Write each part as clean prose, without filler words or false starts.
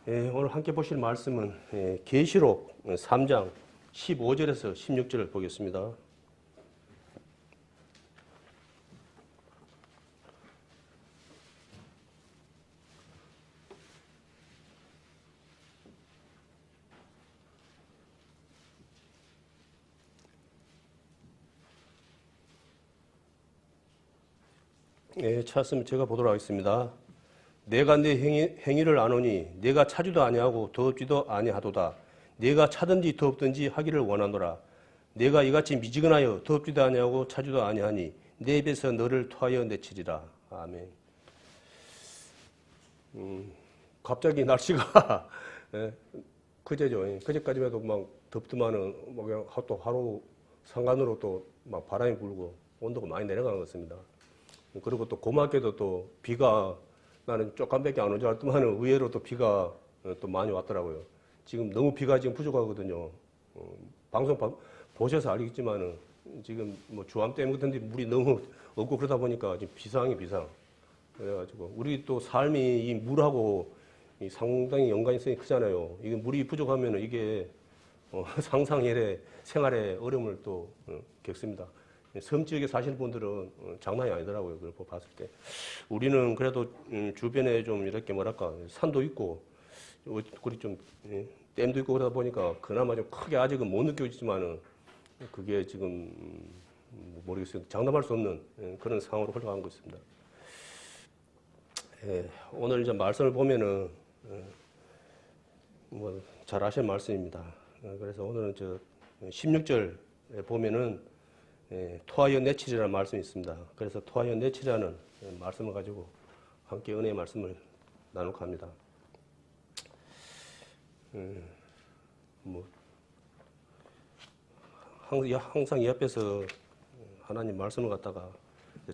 오늘 함께 보실 말씀은 계시록 3장 15절에서 16절을 보겠습니다. 찾았으면 제가 보도록 하겠습니다. 내가 내 행위를 아노니 내가 차지도 아니하고 더럽지도 아니하도다. 내가 차든지 더럽든지 하기를 원하노라. 내가 이같이 미지근하여 더럽지도 아니하고 차지도 아니하니 내 입에서 너를 토하여 내치리라. 아멘. 갑자기 날씨가 그제죠. 그제까지만 해도 막 덥더만은 뭐 그냥 또 하루 상간으로 또 막 바람이 불고 온도가 많이 내려간 것 같습니다. 그리고 또 고맙게도 또 비가 나는 조금밖에 안 온 줄 알았더만 의외로 또 비가 또 많이 왔더라고요. 지금 너무 비가 지금 부족하거든요. 방송 보셔서 알겠지만은 지금 뭐 주암댐 같은데 물이 너무 없고 그러다 보니까 지금 비상이 비상. 그래가지고 우리 또 삶이 이 물하고 이 상당히 연관성이 크잖아요. 이게 물이 부족하면은 이게 상상 이래 생활에 어려움을 또 겪습니다. 섬 지역에 사시는 분들은 장난이 아니더라고요. 그걸 봤을 때. 우리는 그래도 주변에 좀 이렇게 뭐랄까, 산도 있고, 그리 좀, 댐도 있고 그러다 보니까 그나마 좀 크게 아직은 못 느껴지지만은 그게 지금, 모르겠어요. 장담할 수 없는 그런 상황으로 흘러가는 것 같습니다. 오늘 이제 말씀을 보면은, 뭐, 잘 아시는 말씀입니다. 그래서 오늘은 저 16절 보면은 토하여 내치리라는 말씀이 있습니다. 그래서 토하여 내치리라는 말씀을 가지고 함께 은혜의 말씀을 나누고 합니다. 뭐 항상 이 앞에서 하나님 말씀을 갖다가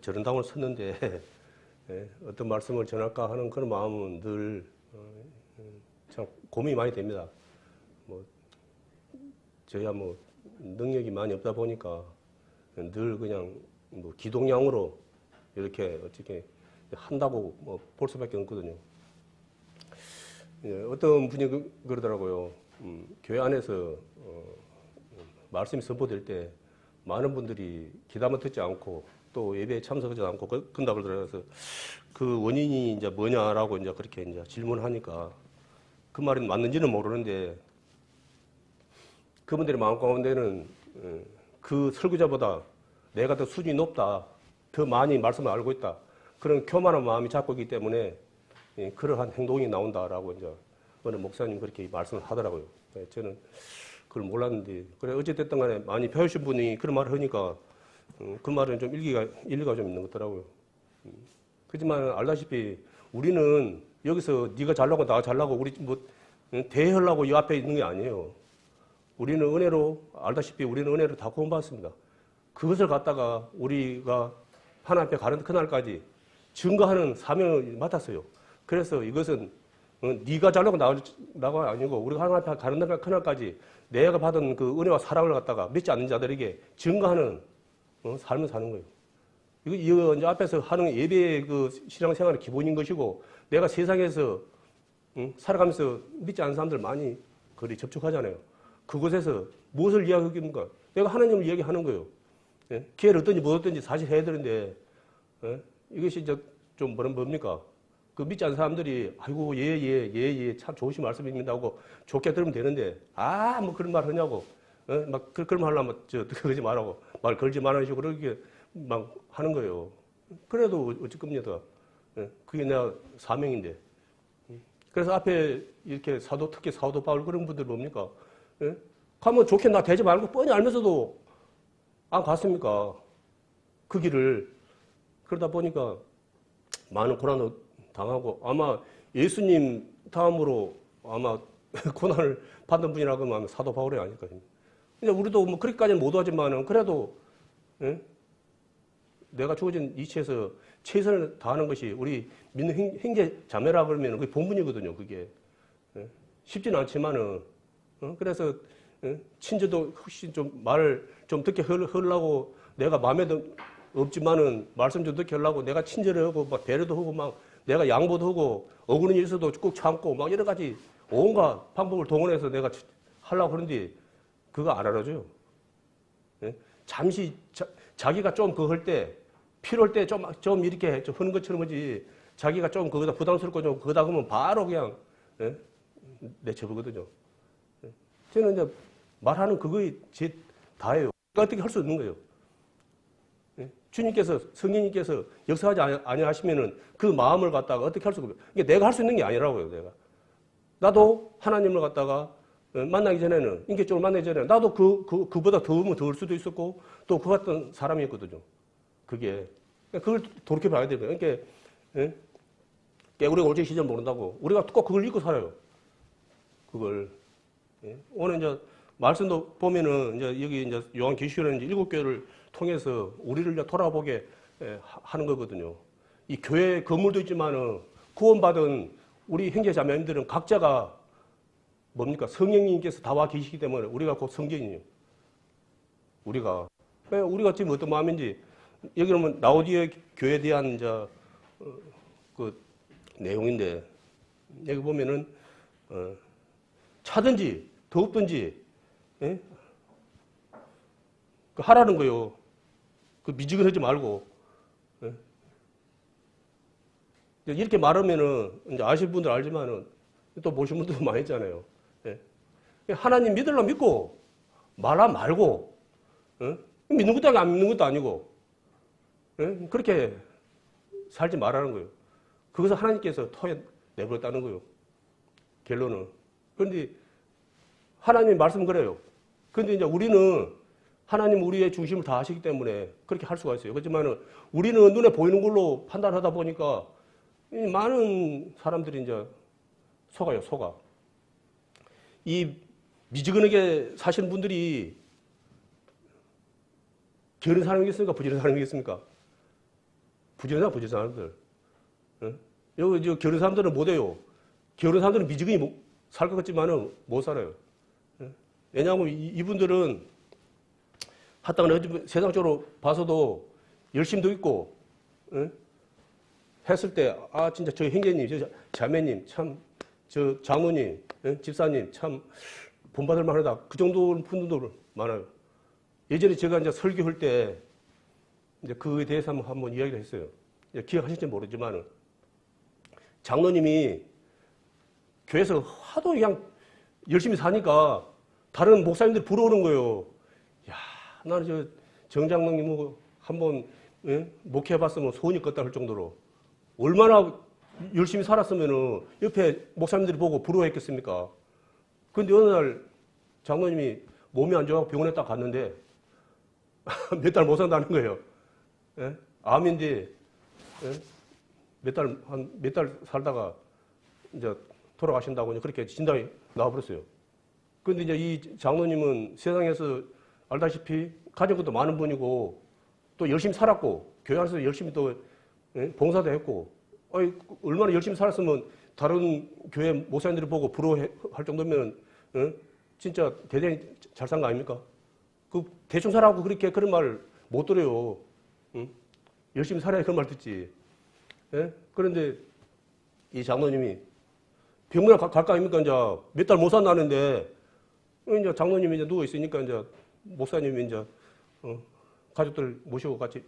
저런 당을 섰는데 어떤 말씀을 전할까 하는 그런 마음은 늘 참 고민이 많이 됩니다. 뭐 저야 뭐 능력이 많이 없다 보니까 늘 그냥 뭐 기동량으로 이렇게 어떻게 한다고 뭐 볼 수밖에 없거든요. 어떤 분이 그러더라고요. 교회 안에서 말씀이 선포될 때 많은 분들이 기담을 듣지 않고 또 예배에 참석하지 않고 그런다 그러더라고요. 그 원인이 이제 뭐냐라고 이제 그렇게 이제 질문하니까 그 말이 맞는지는 모르는데 그분들의 마음 가운데는 그 설교자보다 내가 더 수준이 높다, 더 많이 말씀을 알고 있다, 그런 교만한 마음이 잡고 있기 때문에 그러한 행동이 나온다라고 이제 어느 목사님 그렇게 말씀을 하더라고요. 저는 그걸 몰랐는데, 그래 어찌됐든 간에 많이 배우신 분이 그런 말을 하니까 그 말은 좀 일리가 좀 있는 것 같더라고요. 그렇지만 알다시피 우리는 여기서 네가 잘나고 나가 잘나고 우리 뭐 대하려고 이 앞에 있는 게 아니에요. 우리는 은혜로, 알다시피 우리는 은혜로 다 구원받았습니다. 그것을 갖다가 우리가 하나님 앞에 가는 그날까지 증거하는 사명을 맡았어요. 그래서 이것은 네가 잘나고 나가 아니고 우리가 하나님 앞에 가는 그날까지 내가 받은 그 은혜와 사랑을 갖다가 믿지 않는 자들에게 증거하는 삶을 사는 거예요. 이거 이제 앞에서 하는 예배의 그 신앙생활의 기본인 것이고, 내가 세상에서 살아가면서 믿지 않는 사람들 많이 거리 접촉하잖아요. 그곳에서 무엇을 이야기합니까? 내가 하나님을 이야기하는 거예요. 기회를 얻든지 못 얻든지 사실 해야 되는데, 이것이 이제 좀 뭡니까? 그 믿지 않는 사람들이, 아이고, 예, 참 좋으신 말씀입니다 하고 좋게 들으면 되는데, 뭐 그런 말 하냐고, 막 그런 말 하려면 그러지 말라고, 말 걸지 말아주고 그렇게 막 하는 거예요. 그래도 어찌 겁니까? 그게 내가 사명인데. 그래서 앞에 이렇게 특히 사도 바울 그런 분들 뭡니까? 가면 좋게 나 되지 말고 뻔히 알면서도 안 갔습니까? 그 길을. 그러다 보니까 많은 고난을 당하고, 아마 예수님 다음으로 아마 고난을 받는 분이라고 하면 사도 바울이 아닐까. 근데 우리도 뭐 그렇게까지는 못하지만은 그래도 내가 주어진 이치에서 최선을 다하는 것이 우리 믿는 형제 자매라 그러면 그게 본분이거든요. 그게 쉽지는 않지만은 그래서 친저도 혹시 좀 말을 좀 듣게 하려고 내가 마음에 없지만은 말씀 좀 듣게 하려고 내가 친절을 하고 막 배려도 하고 막 내가 양보도 하고 억울한 일 있어도 꼭 참고 막 여러 가지 온갖 방법을 동원해서 내가 하려고 그러는데 그거 안 알아줘요. 예? 잠시 자기가 좀 그거 할 때 필요할 때 좀 이렇게 좀 하는 것처럼 하지 자기가 좀 그거다 부담스럽고 좀 그거다 그러면 바로 그냥 예? 내쳐보거든요. 예? 저는 이제 말하는 그거에 제 다예요. 어떻게 할 수 없는 거예요. 예? 주님께서 성령님께서 역사하지 아니하시면은 그 마음을 갖다가 어떻게 할 수가 없어요. 이게 내가 할 수 있는 게 아니라고요. 내가 나도 하나님을 갖다가 만나기 전에는 인격적으로 만나기 전에 나도 그보다 더우면 더울 수도 있었고 또 그 같은 사람이었거든요. 그게 그걸 돌이켜 봐야 돼요. 그러니까 예? 깨구리가 올지 시절 모른다고 우리가 꼭 그걸 잊고 살아요. 그걸 예? 오늘 이제 말씀도 보면은 이제 여기 이제 요한계시록에 이제 7교회를 통해서 우리를 이제 돌아보게 하는 거거든요. 이 교회 건물도 있지만은 구원받은 우리 형제자매님들은 각자가 뭡니까? 성령님께서 다 와 계시기 때문에 우리가 곧 성전이에요. 우리가 지금 어떤 마음인지 여기는 뭐 라오디게 교회에 대한 이제 그 내용인데 여기 보면은 차든지 더웁든지 예? 그 하라는 거요. 그 미지근하지 말고 예? 이렇게 말하면은 이제 아실 분들 알지만은 또 모르신 분들도 많이 있잖아요. 예? 하나님 믿으려면 믿고 말하면 말고 예? 믿는 것도 아니고 안 믿는 것도 아니고 예? 그렇게 살지 말라는 거예요. 그것을 하나님께서 토해 내버렸다는 거예요. 결론은. 그런데 하나님 말씀 그래요. 그런데 이제 우리는 하나님 우리의 중심을 다 하시기 때문에 그렇게 할 수가 있어요. 그렇지만은 우리는 눈에 보이는 걸로 판단하다 보니까 많은 사람들이 이제 속아요, 속아. 이 미지근하게 사시는 분들이 게으른 사람이겠습니까? 부지런한 사람이겠습니까? 부지런한 사람들. 응? 여기 저 게으른 사람들은 못해요. 게으른 사람들은 미지근히 살 것 같지만은 못 살아요. 응? 왜냐하면 이분들은 하다가 세상적으로 봐서도 열심도 있고, 응? 했을 때, 아, 진짜 저 형제님, 저 자매님, 참, 저 장모님, 응? 집사님, 참, 본받을 만하다. 그 정도 분들도 많아요. 예전에 제가 이제 설교할 때, 이제 그에 대해서 한번 이야기를 했어요. 기억하실지 모르지만, 장로님이 교회에서 하도 그냥 열심히 사니까 다른 목사님들이 부러우는 거예요. 야, 나는 저 정장로님 한번 목회해봤으면 소원이 껐다 할 정도로 얼마나 열심히 살았으면은 옆에 목사님들이 보고 부러워했겠습니까? 근데 어느 날 장로님이 몸이 안 좋아서 병원에 딱 갔는데 몇 달 못 산다는 거예요. 예? 암인데 몇 달 살다가 이제 돌아가신다고 그렇게 진단이 나와버렸어요. 그런데 이제 이 장로님은 세상에서 알다시피 가진 것도 많은 분이고 또 열심히 살았고 교회 안에서 열심히 또 봉사도 했고 얼마나 열심히 살았으면 다른 교회 목사님들이 보고 부러워할 정도면 진짜 대단히 잘 산 거 아닙니까? 그 대충 살라고 그렇게 그런 말 못 들어요. 열심히 살아야 그런 말 듣지. 예? 그런데 이 장로님이 병원에 갈 거 아닙니까? 이제 몇 달 못 산다는데 이제 장로님이 이제 누워 있으니까 이제 목사님이 이제 가족들 모시고 같이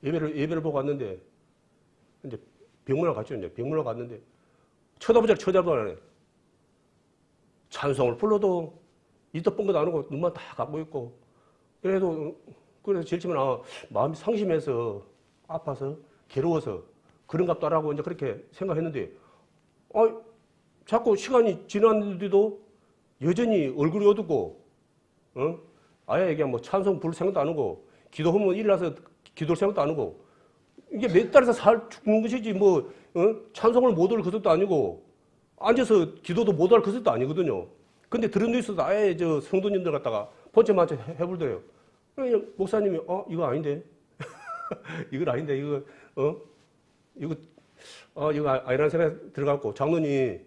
예배를 보고 왔는데 이제 병문안 갔죠. 이제 병문안 갔는데 쳐다보도 안 해. 찬송을 불러도 이도 뻥긋 안 하고 눈만 다 감고 있고 그래서 제일 처음에 마음이 상심해서 아파서 괴로워서 그런갑다 라고 이제 그렇게 생각했는데 자꾸 시간이 지났는데도 여전히 얼굴이 어둡고 아야에게 뭐 찬송 부를 생각도 안 하고 기도하면 일어나서 기도할 생각도 안 하고 이게 몇 달에서 죽는 것이지 뭐 찬송을 못 할 것도 아니고 앉아서 기도도 못 할 것도 아니거든요. 근데 들은 데 있어서 아예 저 성도님들 갖다가 번째만째 해불더래요. 목사님이 이거 아닌데 이건 아닌데 이거 아니라는 생각이 들어갔고 장로님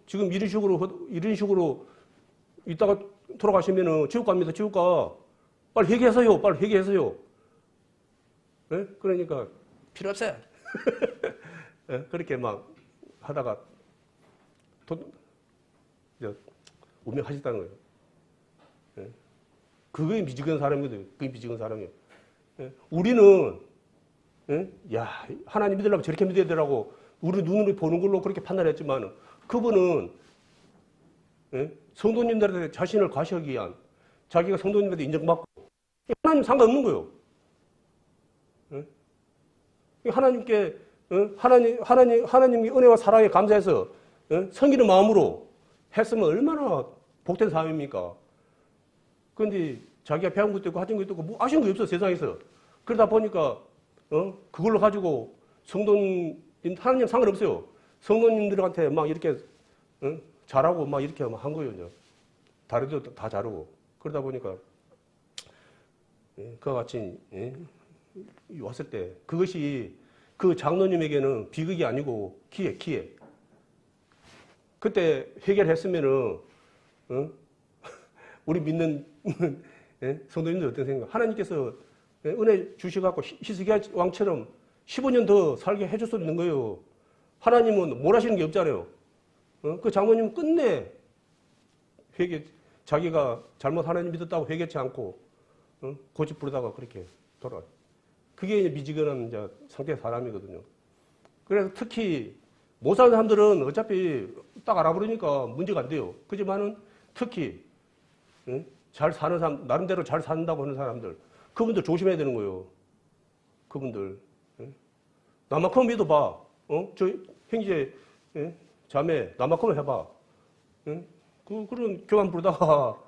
지금 이런 식으로 이따가 돌아가시면은 지옥 갑니다. 지옥 가. 빨리 회개하세요. 네? 그러니까 필요 없어요. 네? 그렇게 막 하다가 운명하셨다는 거예요. 예? 그게 미지근한 사람이거든요. 그게 미지근한 사람이에요. 예? 우리는 예? 야 하나님 믿으려면 저렇게 믿어야 되라고 우리 눈으로 보는 걸로 그렇게 판단했지만 그분은 예? 성도님들한테 자신을 과시하기 위한 자기가 성도님들한테 인정받고 하나님 상관없는 거예요. 예? 하나님께 하나님의 은혜와 사랑에 감사해서 섬기는 마음으로 했으면 얼마나 복된 삶입니까? 그런데 자기가 배운 것도 있고 하신 것도 있고 뭐 아쉬운 게 없어 세상에서. 그러다 보니까 그걸로 가지고 성도님 하나님 상관없어요. 성도님들한테 막 이렇게 잘하고 막 이렇게 한 거예요. 이제. 다리도 다 자르고 그러다 보니까 그와 같이 왔을 때 그것이 그 장로님에게는 비극이 아니고 기회. 그때 해결했으면은 우리 믿는 성도님들 어떤 생각? 하나님께서 은혜 주셔갖고 히스기야 왕처럼 15년 더 살게 해줄 수 있는 거예요. 하나님은 뭘 하시는 게 없잖아요. 그 장로님은 끝내 자기가 잘못 하나님 믿었다고 회개치 않고 고집 부르다가 그렇게 돌아와요. 그게 미지근한 이제 상태의 사람이거든요. 그래서 특히 못 사는 사람들은 어차피 딱 알아버리니까 문제가 안 돼요. 그렇지만은 특히 잘 사는 사람, 나름대로 잘 산다고 하는 사람들, 그분들 조심해야 되는 거예요. 그분들. 나만큼 믿어봐. 저 형제, 자매, 나만큼 해봐. 그런 교만 부르다가,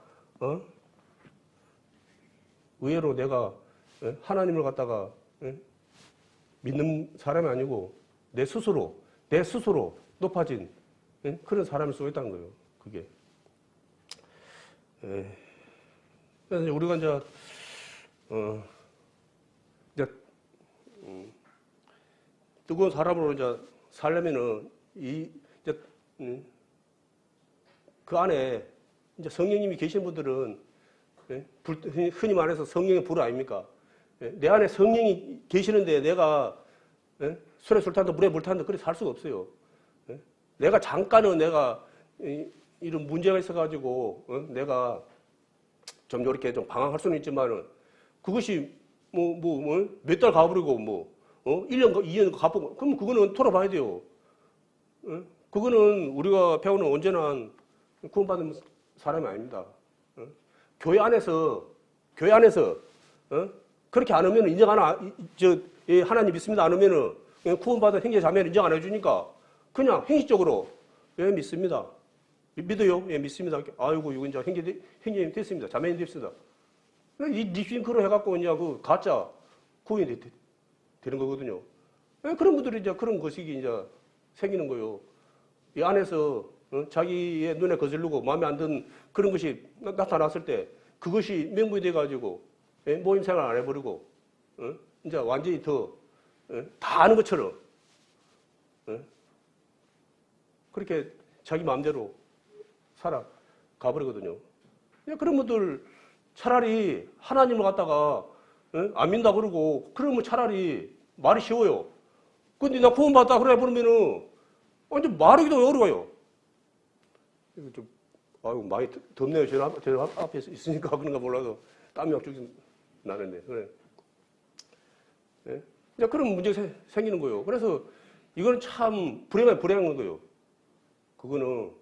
의외로 내가 하나님을 갖다가 믿는 사람이 아니고 내 스스로 높아진 그런 사람일 수 있다는 거예요. 그게. 그래서 우리가 이제 뜨거운 사람으로 이제 살려면은 그 안에 이제 성령님이 계신 분들은 흔히 말해서 성령의 불 아닙니까? 내 안에 성령이 계시는데 내가 술에 술 탄다 물에 물 탄다 그렇게 살 수가 없어요. 내가 잠깐은 내가 이런 문제가 있어가지고 내가 좀 이렇게 좀 방황할 수는 있지만은 그것이 몇 달 가버리고 1년 2년 가보고 그럼 그거는 돌아봐야 돼요. 그거는 우리가 배우는 온전한 구원받은 사람이 아닙니다. 교회 안에서 그렇게 안 하면 인정 안 하나님 믿습니다 안 하면은 구원받은 형제 자매를 인정 안 해주니까 그냥 행위적으로 예 믿습니다. 믿어요? 예 믿습니다. 아이고 이거 이제 형제님 됐습니다. 자매님 됐습니다. 이 립싱크로 해갖고 이제 그 가짜 구원이 되는 거거든요. 그런 분들이 이제 그런 것이 이제 생기는 거예요. 이 안에서 자기의 눈에 거슬리고 마음에 안 드는 그런 것이 나타났을 때 그것이 명분이 돼가지고 모임 생활 안 해버리고 이제 완전히 다 아는 것처럼 그렇게 자기 마음대로 살아가버리거든요. 그런 분들 차라리 하나님을 갖다가 안 믿는다 그러고 그러면 차라리 말이 쉬워요. 근데 나 구원받았다 그래 버리면은 완전 말하기도 어려워요. 이거 좀 많이 덥네요. 저 앞에 있으니까 그런가 몰라도 땀이 막 쭉쭉 나는데 그래. 예? 그런 문제가 생기는 거예요. 그래서 이거는 참 불행한 거예요. 그걸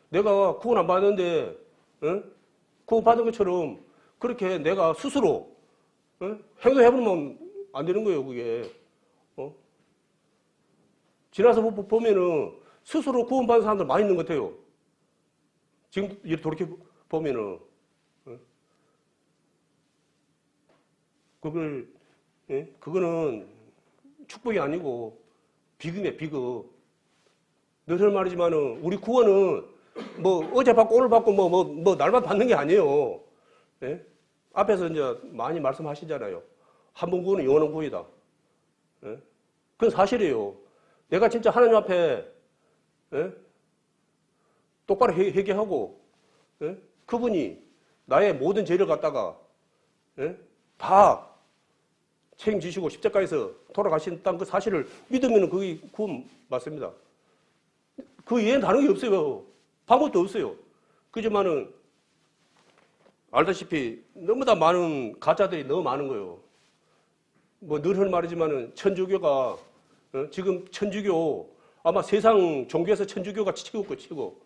내가 구원 안 받았는데 구원 받은 것처럼 그렇게 내가 스스로 행동해보면 안 되는 거예요. 그게 지나서 보면은 스스로 구원받은 사람들 많이 있는 것 같아요. 지금 이렇게 돌이켜 보면은 그거는 축복이 아니고 비극이에요. 비극. 늘 말이지만은 우리 구원은 어제 받고 오늘 받고 날마다 받는 게 아니에요. 예? 앞에서 이제 많이 말씀하시잖아요. 한 번 구원은 영원한 구원이다. 예? 그건 사실이에요. 내가 진짜 하나님 앞에 똑바로 회개하고 그분이 나의 모든 죄를 갖다가 다 책임지시고 십자가에서 돌아가신다는 그 사실을 믿으면 그게 구원 맞습니다. 그 이해는 다른 게 없어요. 방법도 없어요. 그지만은 알다시피 너무나 많은 가짜들이 너무 많은 거예요. 뭐 늘 하는 말이지만은 천주교가 지금 천주교 아마 세상 종교에서 천주교가 치고 치고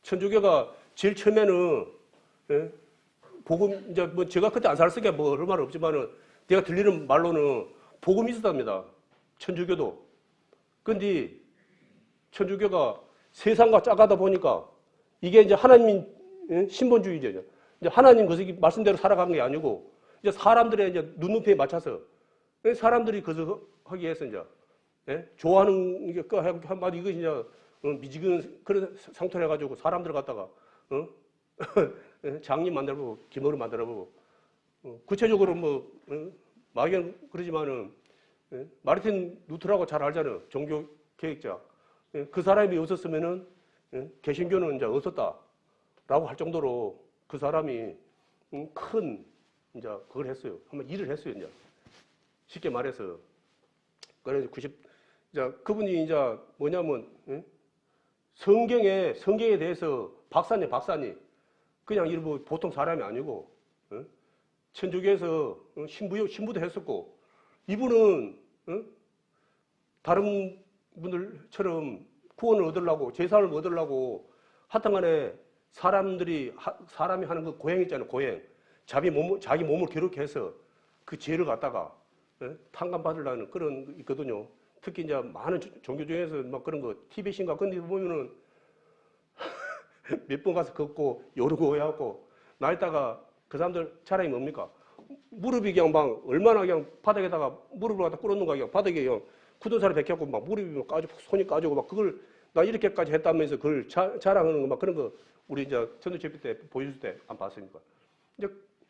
천주교가 제일 처음에는 복음 이제 뭐 제가 그때 안 살았으니까 뭐 그런 말 없지만은 내가 들리는 말로는 복음이 있었답니다. 천주교도. 근데 천주교가 세상과 짝하다 보니까 이게 이제 하나님 신본주의죠. 이제 하나님 그 말씀대로 살아간 게 아니고 이제 사람들의 이제 눈높이에 맞춰서 사람들이 그것을 하기 위해서 이제 좋아하는 게 한마디 이거 이제 미지근 그런 상태로 해가지고 사람들 갖다가 장님 만들어보고 기모를 만들어보고 구체적으로 뭐 막연 그러지만은 마르틴 루터라고 잘 알잖아요. 종교 개혁자. 그 사람이 없었으면은 개신교는 이제 없었다라고 할 정도로 그 사람이 큰 이제 그걸 했어요. 한번 일을 했어요. 이제 쉽게 말해서 그래서 이제 그분이 이제 뭐냐면 성경에 대해서 박사님 그냥 이런 뭐 보통 사람이 아니고 천주교에서 신부도 했었고 이분은 다른 분들처럼 구원을 얻으려고 제사를 얻으려고 하여튼간에 사람이 하는 그 고행 있잖아요. 고행 자기 몸을 괴롭게 해서 그 죄를 갖다가 탕감받으려는 그런 있거든요. 특히 이제 많은 종교 중에서 막 그런 거 티베트인가 근데 보면은 몇 번 가서 걷고 요르고 해갖고 나이다가 그 사람들 자랑이 뭡니까? 무릎이 그냥 막 얼마나 그냥 바닥에다가 무릎을 갖다 꿇었는가 그냥 바닥에 그냥 굳은 살을 벗겨갖고 막 무릎이 까지고 손이 까지고 막 그걸 나 이렇게까지 했다면서 그걸 자랑하는 거 막 그런 거 우리 이제 전도체비 때 보여줄 때 안 봤습니까? 이제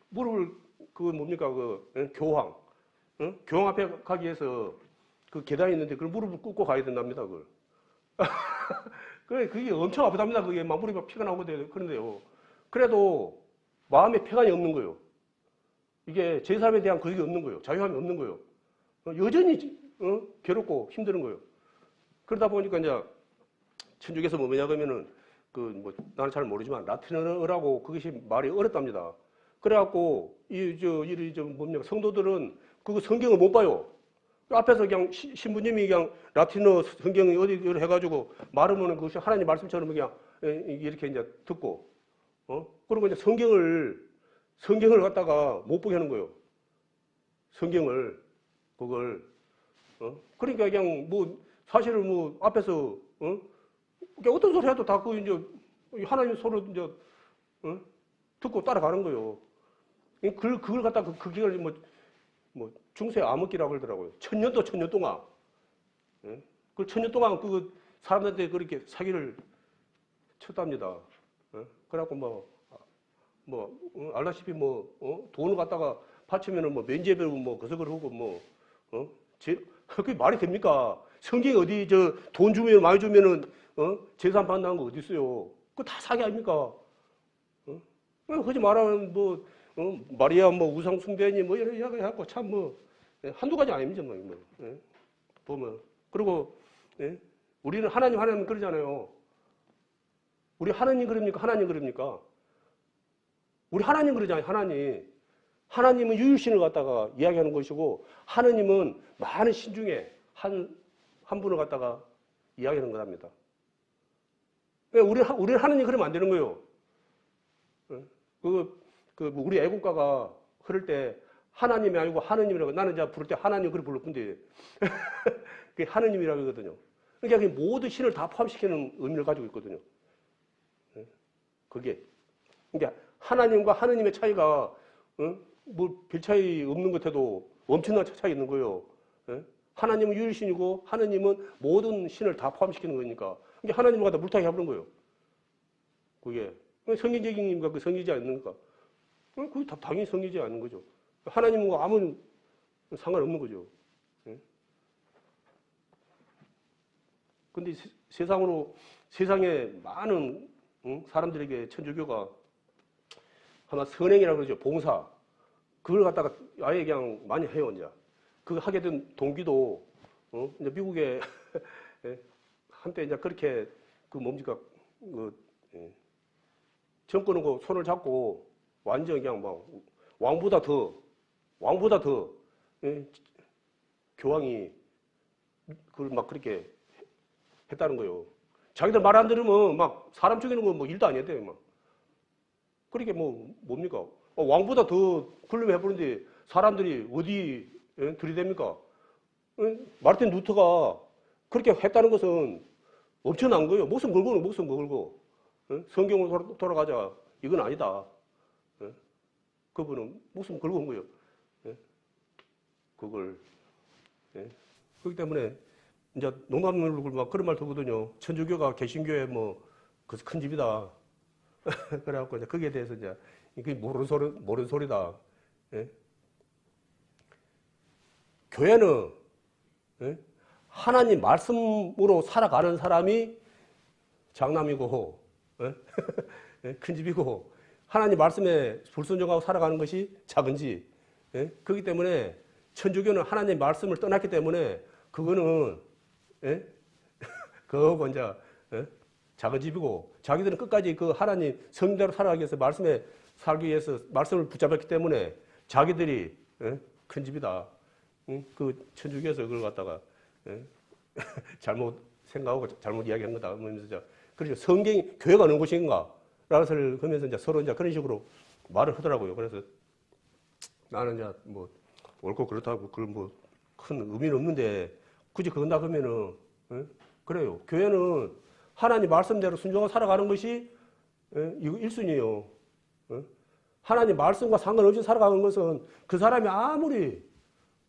무릎을 그 뭡니까 그 교황 교황 앞에 가기 위해서 그 계단이 있는데 그걸 무릎을 꿇고 가야 된답니다 그걸. 그게 엄청 아프답니다. 그게 막 무릎에 피가 나오거든요. 그런데요. 그래도 마음에 평안이 없는 거예요. 이게 제 삶에 대한 그게 없는 거예요. 자유함이 없는 거예요. 여전히 괴롭고 힘든 거예요. 그러다 보니까 이제 천주교에서 뭐냐 그러면은 그 뭐 나는 잘 모르지만 라틴어라고 그것이 말이 어렵답니다. 그래갖고 뭡니까 성도들은 그거 성경을 못 봐요. 앞에서 그냥 신부님이 그냥 라틴어 성경이 어디 해가지고 말하면 그것이 하나님 말씀처럼 그냥 이렇게 이제 듣고 그리고 이제 성경을 갖다가 못 보게 하는 거예요. 성경을 그걸 그러니까 그냥 뭐 사실은 뭐 앞에서 그냥 어떤 소리 해도 다 그 이제 하나님 소리 이제 듣고 따라가는 거예요. 그걸 갖다가 그 기간을 뭐 중세 암흑기라고 그러더라고요. 천년 동안. 그 천년 동안 그 사람들한테 그렇게 사기를 쳤답니다. 그래갖고 알다시피 돈을 갖다가 바치면은 뭐 면죄부 뭐 그석을 하고 그게 말이 됩니까? 성경이 어디 돈 주면 많이 주면은 재산 받는다는 거 어디 있어요? 그거 다 사기 아닙니까? 그러지 말하면 마리아 우상 숭배니 이런 이야기 해갖고 참 한두 가지 아닙니다 보면 그리고 우리는 하나님 그러잖아요. 우리 하나님 그럽니까? 하나님 그럽니까? 우리 하나님 그러잖아요. 하나님은 유일신을 갖다가 이야기하는 것이고 하나님은 많은 신 중에 한 분을 갖다가 이야기하는 거랍니다. 우리 하나님 그러면 안 되는 거예요. 우리 애국가가 흐를 때 하나님이 아니고 하느님이라고 나는 이제 부를 때 하나님 그렇게 불렀 뿐데 그게 하느님이라고 하거든요. 그러니까 모든 신을 다 포함시키는 의미를 가지고 있거든요. 그게 그러니까 하나님과 하느님의 차이가 별 차이 없는 것 같아도 엄청난 차이 있는 거예요. 하나님은 유일신이고 하느님은 모든 신을 다 포함시키는 거니까 그러니까 하나님을 갖다 물타기 해버린 거예요. 그게 성경적인가 그 성리지 않는가? 그게 당연히 성리지 않는 거죠. 하나님과 아무 상관없는 거죠. 근데 세상에 많은 사람들에게 천주교가 아마 선행이라고 그러죠. 봉사. 그걸 갖다가 아예 그냥 많이 해요, 이제. 그거 하게 된 동기도, 이제 미국에 한때 이제 그렇게 그 뭡니까 그 예, 정권하고 손을 잡고 완전 그냥 막 왕보다 더 예, 교황이 그걸 막 그렇게 했다는 거예요. 자기들 말 안 들으면 막 사람 죽이는 건 뭐 일도 아니었대요. 막 그렇게 뭐 뭡니까 왕보다 더 굴림해 보는데 사람들이 어디 예, 들이댑니까? 예? 마르틴 루터가 그렇게 했다는 것은 엄청난 거예요. 목숨 걸고는 목숨 걸고 예? 성경으로 돌아가자 이건 아니다. 예? 그분은 목숨 걸고 온 거예요. 예? 그걸 예? 그렇기 때문에 이제 농담으로 막 그런 말 듣거든요. 천주교가 개신교의 뭐 그 큰 집이다. 그래갖고 이제 거기에 대해서 이제 이게 모르는 소리다. 예? 교회는 예? 하나님 말씀으로 살아가는 사람이 장남이고 예? 예? 큰 집이고 하나님 말씀에 불순종하고 살아가는 것이 작은 집. 예? 그렇기 때문에 천주교는 하나님 말씀을 떠났기 때문에 그거는 예? 그거고 이제 예? 작은 집이고 자기들은 끝까지 그 하나님 성대로 살아가기 위해서 말씀에 살기 위해서 말씀을 붙잡았기 때문에 자기들이 예? 큰 집이다. 그 천주교에서 그걸 갖다가 예? 잘못 생각하고 잘못 이야기한 거다. 그러면서 그렇죠. 성경이 교회가 어느 곳인가? 라는 소리를 하면서 이제 서로 이제 그런 식으로 말을 하더라고요. 그래서 나는 이제 뭐 옳고 그렇다고 그걸 뭐 큰 의미는 없는데 굳이 그건다 그러면은 예? 그래요. 교회는 하나님 말씀대로 순종하고 살아가는 것이 예? 이거 1순위예요. 예? 하나님 말씀과 상관없이 살아가는 것은 그 사람이 아무리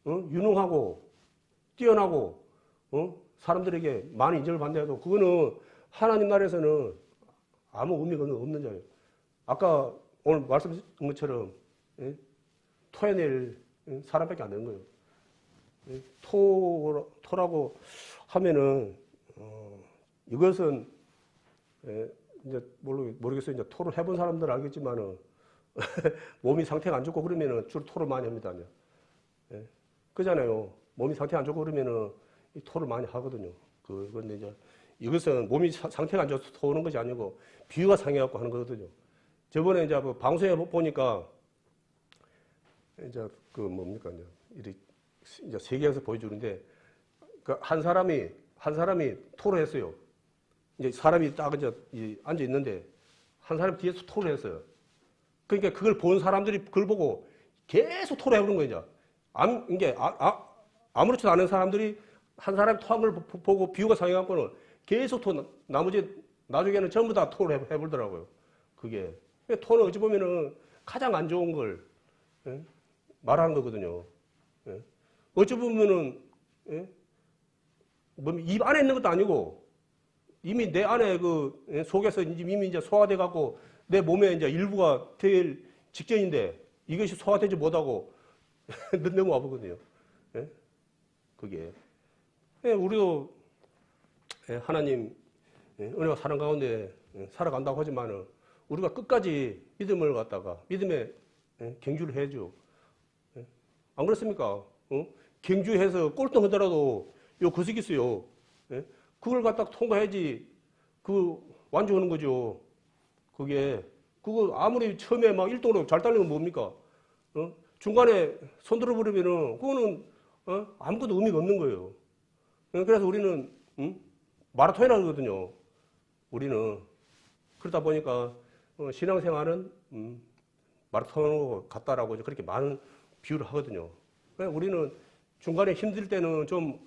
유능하고 뛰어나고 사람들에게 많은 인정을 받는다 해도 그거는 하나님 나라에서는 아무 의미가 없는 자예요. 아까 오늘 말씀하신 것처럼 예? 토해낼 사람밖에 안 되는 거예요. 예? 토라고 하면은 이것은 예? 이제 모르겠어요. 이제 토를 해본 사람들은 알겠지만은 몸이 상태가 안 좋고 그러면은 주로 토를 많이 합니다. 예? 그잖아요. 몸이 상태가 안 좋고 그러면은 이 토를 많이 하거든요. 그런데 이제 이것은 몸이 상태가 안 좋아서 토하는 것이 아니고 비위가 상해갖고 하는 거거든요. 저번에 이제 그 방송에 보니까 이제 그 뭡니까 이제 세계에서 보여주는데 그 한 사람이 토를 했어요. 이제 사람이 딱 이제 앉아 있는데 한 사람 뒤에서 토를 했어요. 그러니까 그걸 본 사람들이 그걸 보고 계속 토를 해보는 거예요. 이게 아무렇지도 않은 사람들이 한 사람이 토한 걸 보고 비유가 상해갖고는 계속 나중에는 전부 다 토를 해보더라고요. 그게. 토는 어찌 보면은 가장 안 좋은 걸 예? 말하는 거거든요. 예? 어찌 보면은 예? 입 안에 있는 것도 아니고 이미 내 안에 그 속에서 이미 이제 소화돼 갖고 내 몸에 이제 일부가 될 직전인데 이것이 소화되지 못하고 너무 아프거든요. 예? 그게. 예, 우리도 예, 하나님 은혜와 사랑 가운데 살아간다고 하지만은 우리가 끝까지 믿음을 갖다가 믿음에 경주를 해야죠. 예? 안 그렇습니까? 경주해서 꼴등하더라도 요 구석이 있어요. 예? 그걸 갖다가 통과해야지 그 완주하는 거죠. 그거 아무리 처음에 막 1등으로 잘 달리면 뭡니까? 중간에 손 들어버리면은 그거는 아무것도 의미가 없는 거예요. 그래서 우리는 마라톤이라 그러거든요. 우리는 그러다 보니까 신앙생활은 마라톤으로 같다라고 그렇게 많은 비유를 하거든요. 우리는 중간에 힘들 때는 좀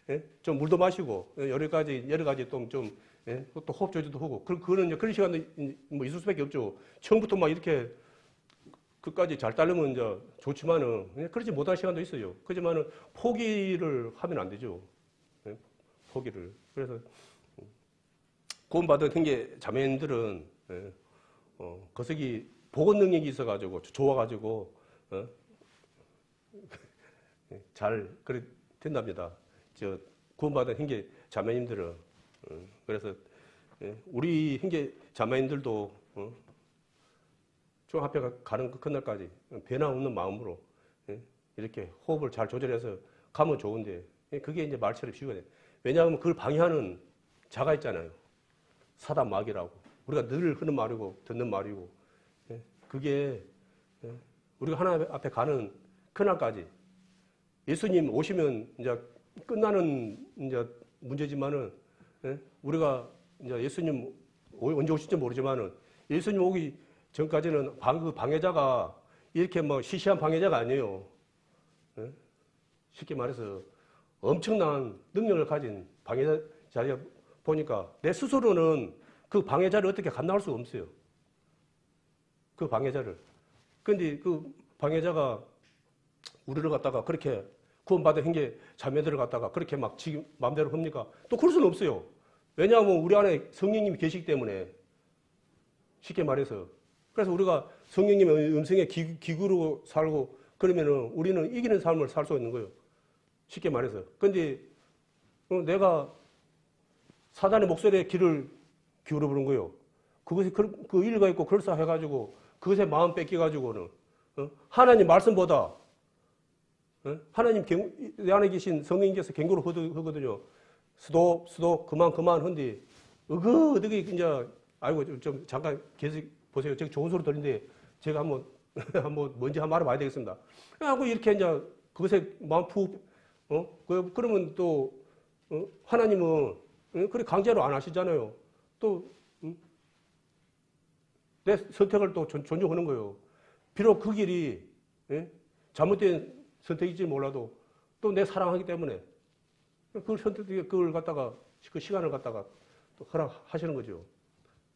예? 좀 물도 마시고 여러 가지 좀 예? 또 호흡 조절도 하고 그거는 이제 그런 시간도 뭐 있을 수밖에 없죠. 처음부터 막 이렇게 끝까지 잘 따르면 이제 좋지만은 그렇지 못할 시간도 있어요. 그렇지만은 포기를 하면 안 되죠. 예? 포기를. 그래서 구원받은 형제 자매님들은 예? 거석이 복원 능력이 있어가지고 좋아가지고 잘 그래 된답니다. 저 구원받은 형제 자매님들은 그래서 우리 형제 자매님들도 중 앞에 가는 그 그날까지 변함없는 마음으로 이렇게 호흡을 잘 조절해서 가면 좋은데 그게 이제 말처럼 비유가 돼. 왜냐하면 그걸 방해하는 자가 있잖아요. 사단 마귀라고. 우리가 늘 하는 말이고 듣는 말이고. 그게 우리가 하나님 앞에 가는 그날까지 예수님 오시면 이제 끝나는 이제 문제지만은 우리가 이제 예수님 언제 오실지 모르지만은 예수님 오기 전까지는 그 방해자가 이렇게 뭐 시시한 방해자가 아니에요. 쉽게 말해서 엄청난 능력을 가진 방해자를 보니까 내 스스로는 그 방해자를 어떻게 감당할 수가 없어요. 그 방해자를. 근데 그 방해자가 우리를 갖다가 그렇게 구원받은 형제 자매들을 갖다가 그렇게 막 지금 마음대로 합니까? 또 그럴 수는 없어요. 왜냐하면 우리 안에 성령님이 계시기 때문에. 쉽게 말해서. 그래서 우리가 성령님의 음성에 기구로 살고 그러면은 우리는 이기는 삶을 살 수 있는 거예요. 쉽게 말해서. 근데 내가 사단의 목소리에 귀를 기울여 보는 거예요. 그것이 그 일가 있고 그럴싸해가지고 그것에 마음 뺏겨가지고는 하나님 말씀보다 하나님 내 안에 계신 성령님께서 경고를 하거든요. 수도 그만 한디 어떻게 이제 아이고 좀 잠깐 계속 보세요. 제가 좋은 소리 들리는데 제가 한번 뭔지 한번 알아봐야 되겠습니다. 하고 이렇게 이제 그것에 마음 그러면 또 하나님은 그렇게 강제로 안 하시잖아요. 또 내 선택을 또 존중하는 거예요. 비록 그 길이 잘못된 선택일지 몰라도 또 내 사랑하기 때문에 그걸 갖다가 그 시간을 갖다가 또 허락하시는 거죠.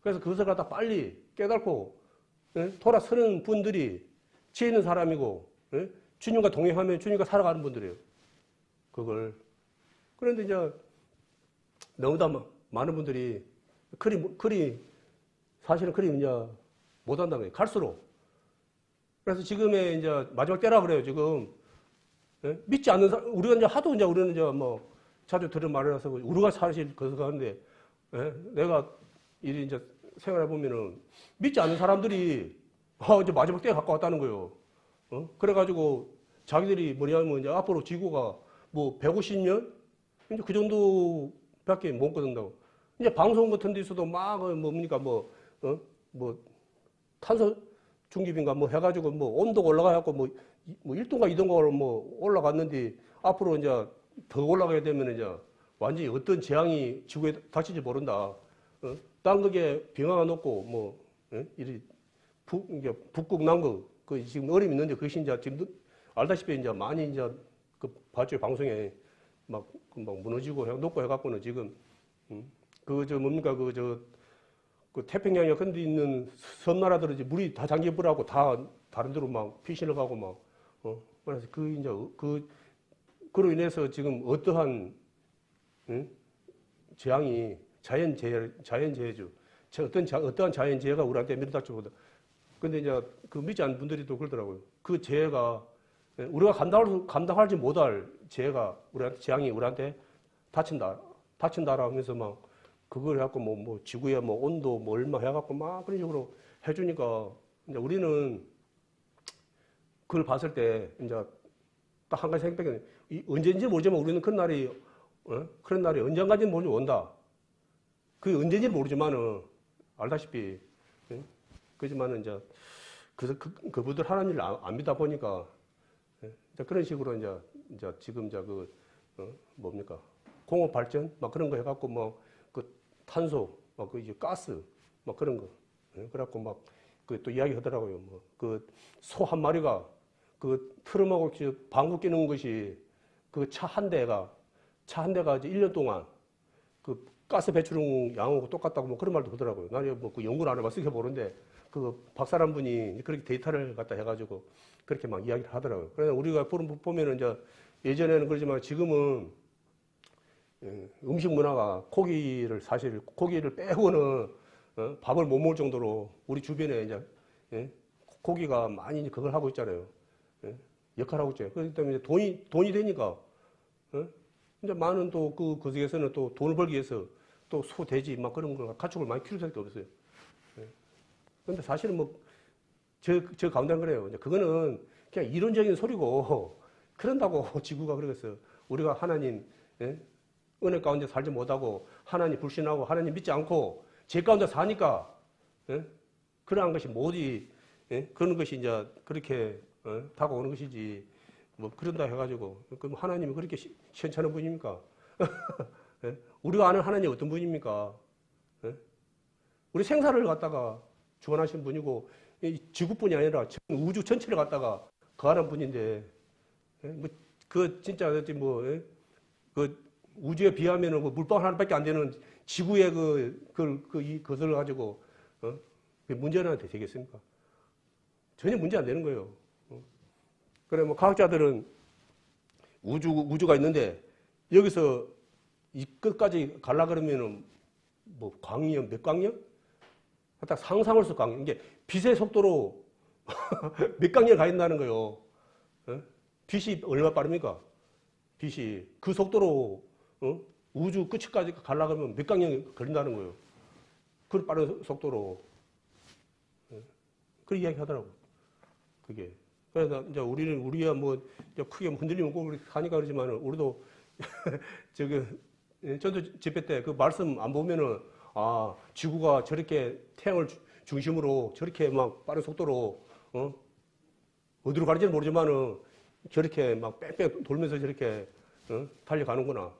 그래서 그것을 갖다 빨리 깨닫고 돌아서는 분들이 지혜 있는 사람이고 주님과 동행하면 주님과 살아가는 분들이에요. 그걸. 그런데 이제 너무나 많은 분들이 사실은 그리 이제 못한다는 거예요. 갈수록. 그래서 지금의 이제 마지막 때라 그래요. 지금 믿지 않는 사람, 우리가 이제 하도 이제 우리는 이제 뭐 자주 들은 말이라서 우리가 사실 그것을 가는데 내가 이제 생활해 보면은 믿지 않는 사람들이 이제 마지막 때가 가까웠다는 거예요. 그래가지고 자기들이 뭐냐면 이제 앞으로 지구가 뭐 150년 이제 그 정도밖에 못 거둔다고. 이제 방송 같은 데서도 막 뭡니까 뭐 탄소 중립인가 뭐 해가지고 뭐 온도가 올라가갖고 뭐 1도인가 2도인가 뭐 올라갔는데 앞으로 이제 더 올라가게 되면 이제 완전히 어떤 재앙이 지구에 닥칠지 모른다. 땅극에 빙하가 높고 뭐 이리 북극 남극 그 지금 얼음이 있는데 그것이 이제 지금 알다시피 이제 많이 이제 그 봤죠 방송에 막 무너지고 녹고 해갖고는 지금 뭡니까 그 태평양에 근데 있는 섬나라들은 이제 물이 다 잠겨버리고 다 다른 데로 막 피신을 가고 막 그래서 그로 인해서 지금 어떠한 재앙이 자연재해죠. 어떠한 자연재해가 우리한테 밀어닥쳐 보다. 근데 이제 그 믿지 않는 분들이 또 그러더라고요. 그 재해가 우리가 감당하지 못할 재앙이 우리한테 닥친다라 하면서 막 그걸 해갖고 뭐 지구에 뭐 온도 뭐 얼마 해갖고 막 그런 식으로 해주니까 이제 우리는 그걸 봤을 때 이제 딱 한 가지 생각해. 언제인지 모르지만 우리는 그런 날이 언젠가인지는 모르지 온다. 그게 언제인지 모르지만은 알다시피 그렇지만은 이제 그분들 하나님을 안 믿다 보니까 그런 식으로 이제 지금 뭡니까 공업 발전 막 그런 거 해갖고 뭐 그 탄소 막 그 이제 가스 막 그런 거 그래갖고 막 그 또 이야기 하더라고요. 뭐 그 소 한 마리가 그 트럼하고 방구 끼는 것이 그 차 한 대가 이제 1년 동안 그 가스 배출용 양하고 똑같다고 뭐 그런 말도 하더라고요. 나는 뭐 그 연구를 안 해봐서 모르는데 그 박사란 분이 그렇게 데이터를 갖다 해가지고 그렇게 막 이야기를 하더라고요. 그래서 우리가 보면은 이제 예전에는 그러지만 지금은 음식 문화가 고기를 빼고는 밥을 못 먹을 정도로 우리 주변에 이제 고기가 많이 그걸 하고 있잖아요. 역할하고 있죠. 그렇기 때문에 돈이 되니까 이제 많은 또 그 중에서는 또 돈을 벌기 위해서 또 소, 돼지 막 그런 걸 가축을 많이 키울 수밖에 없어요. 그런데 사실은 뭐 저 가운데는 그래요. 이제 그거는 그냥 이론적인 소리고 그런다고 지구가 그러겠어요. 우리가 하나님 예? 은혜 가운데 살지 못하고 하나님 불신하고 하나님 믿지 않고 죄 가운데 사니까 예? 그러한 것이 모두 예? 그런 것이 이제 그렇게 다가오는 것이지 뭐 그런다 해가지고 그럼 하나님이 그렇게 시원찮은 분입니까? 예? 우리가 아는 하나님이 어떤 분입니까? 예? 우리 생사를 갖다가 주관하신 분이고 지구뿐이 아니라 우주 전체를 갖다가 거하는 분인데 예? 뭐 그 진짜 뭐 그 우주에 비하면은 뭐 물방 하나밖에 안 되는 지구의 그것을 가지고 문제는 되겠습니까? 전혀 문제 안 되는 거예요. 그래 뭐 과학자들은 우주가 있는데 여기서 이 끝까지 가려 그러면은 뭐 광년 몇 광년? 딱 상상할 수 광년. 이게 빛의 속도로 몇 광년 가 있다는 거예요. 빛이 얼마 빠릅니까? 빛이 그 속도로 우주 끝까지 가려 그러면 몇 광년 걸린다는 거예요. 그 빠른 속도로. 그 이야기 하더라고. 그게. 그래서 이제 우리야 뭐 크게 흔들리면 꼭 하니까 그러지만 우리도 전도 집회 때 그 말씀 안 보면은 아, 지구가 저렇게 태양을 중심으로 저렇게 막 빠른 속도로 어디로 가는지는 모르지만은 저렇게 막 뺑뺑 돌면서 저렇게 달려가는구나.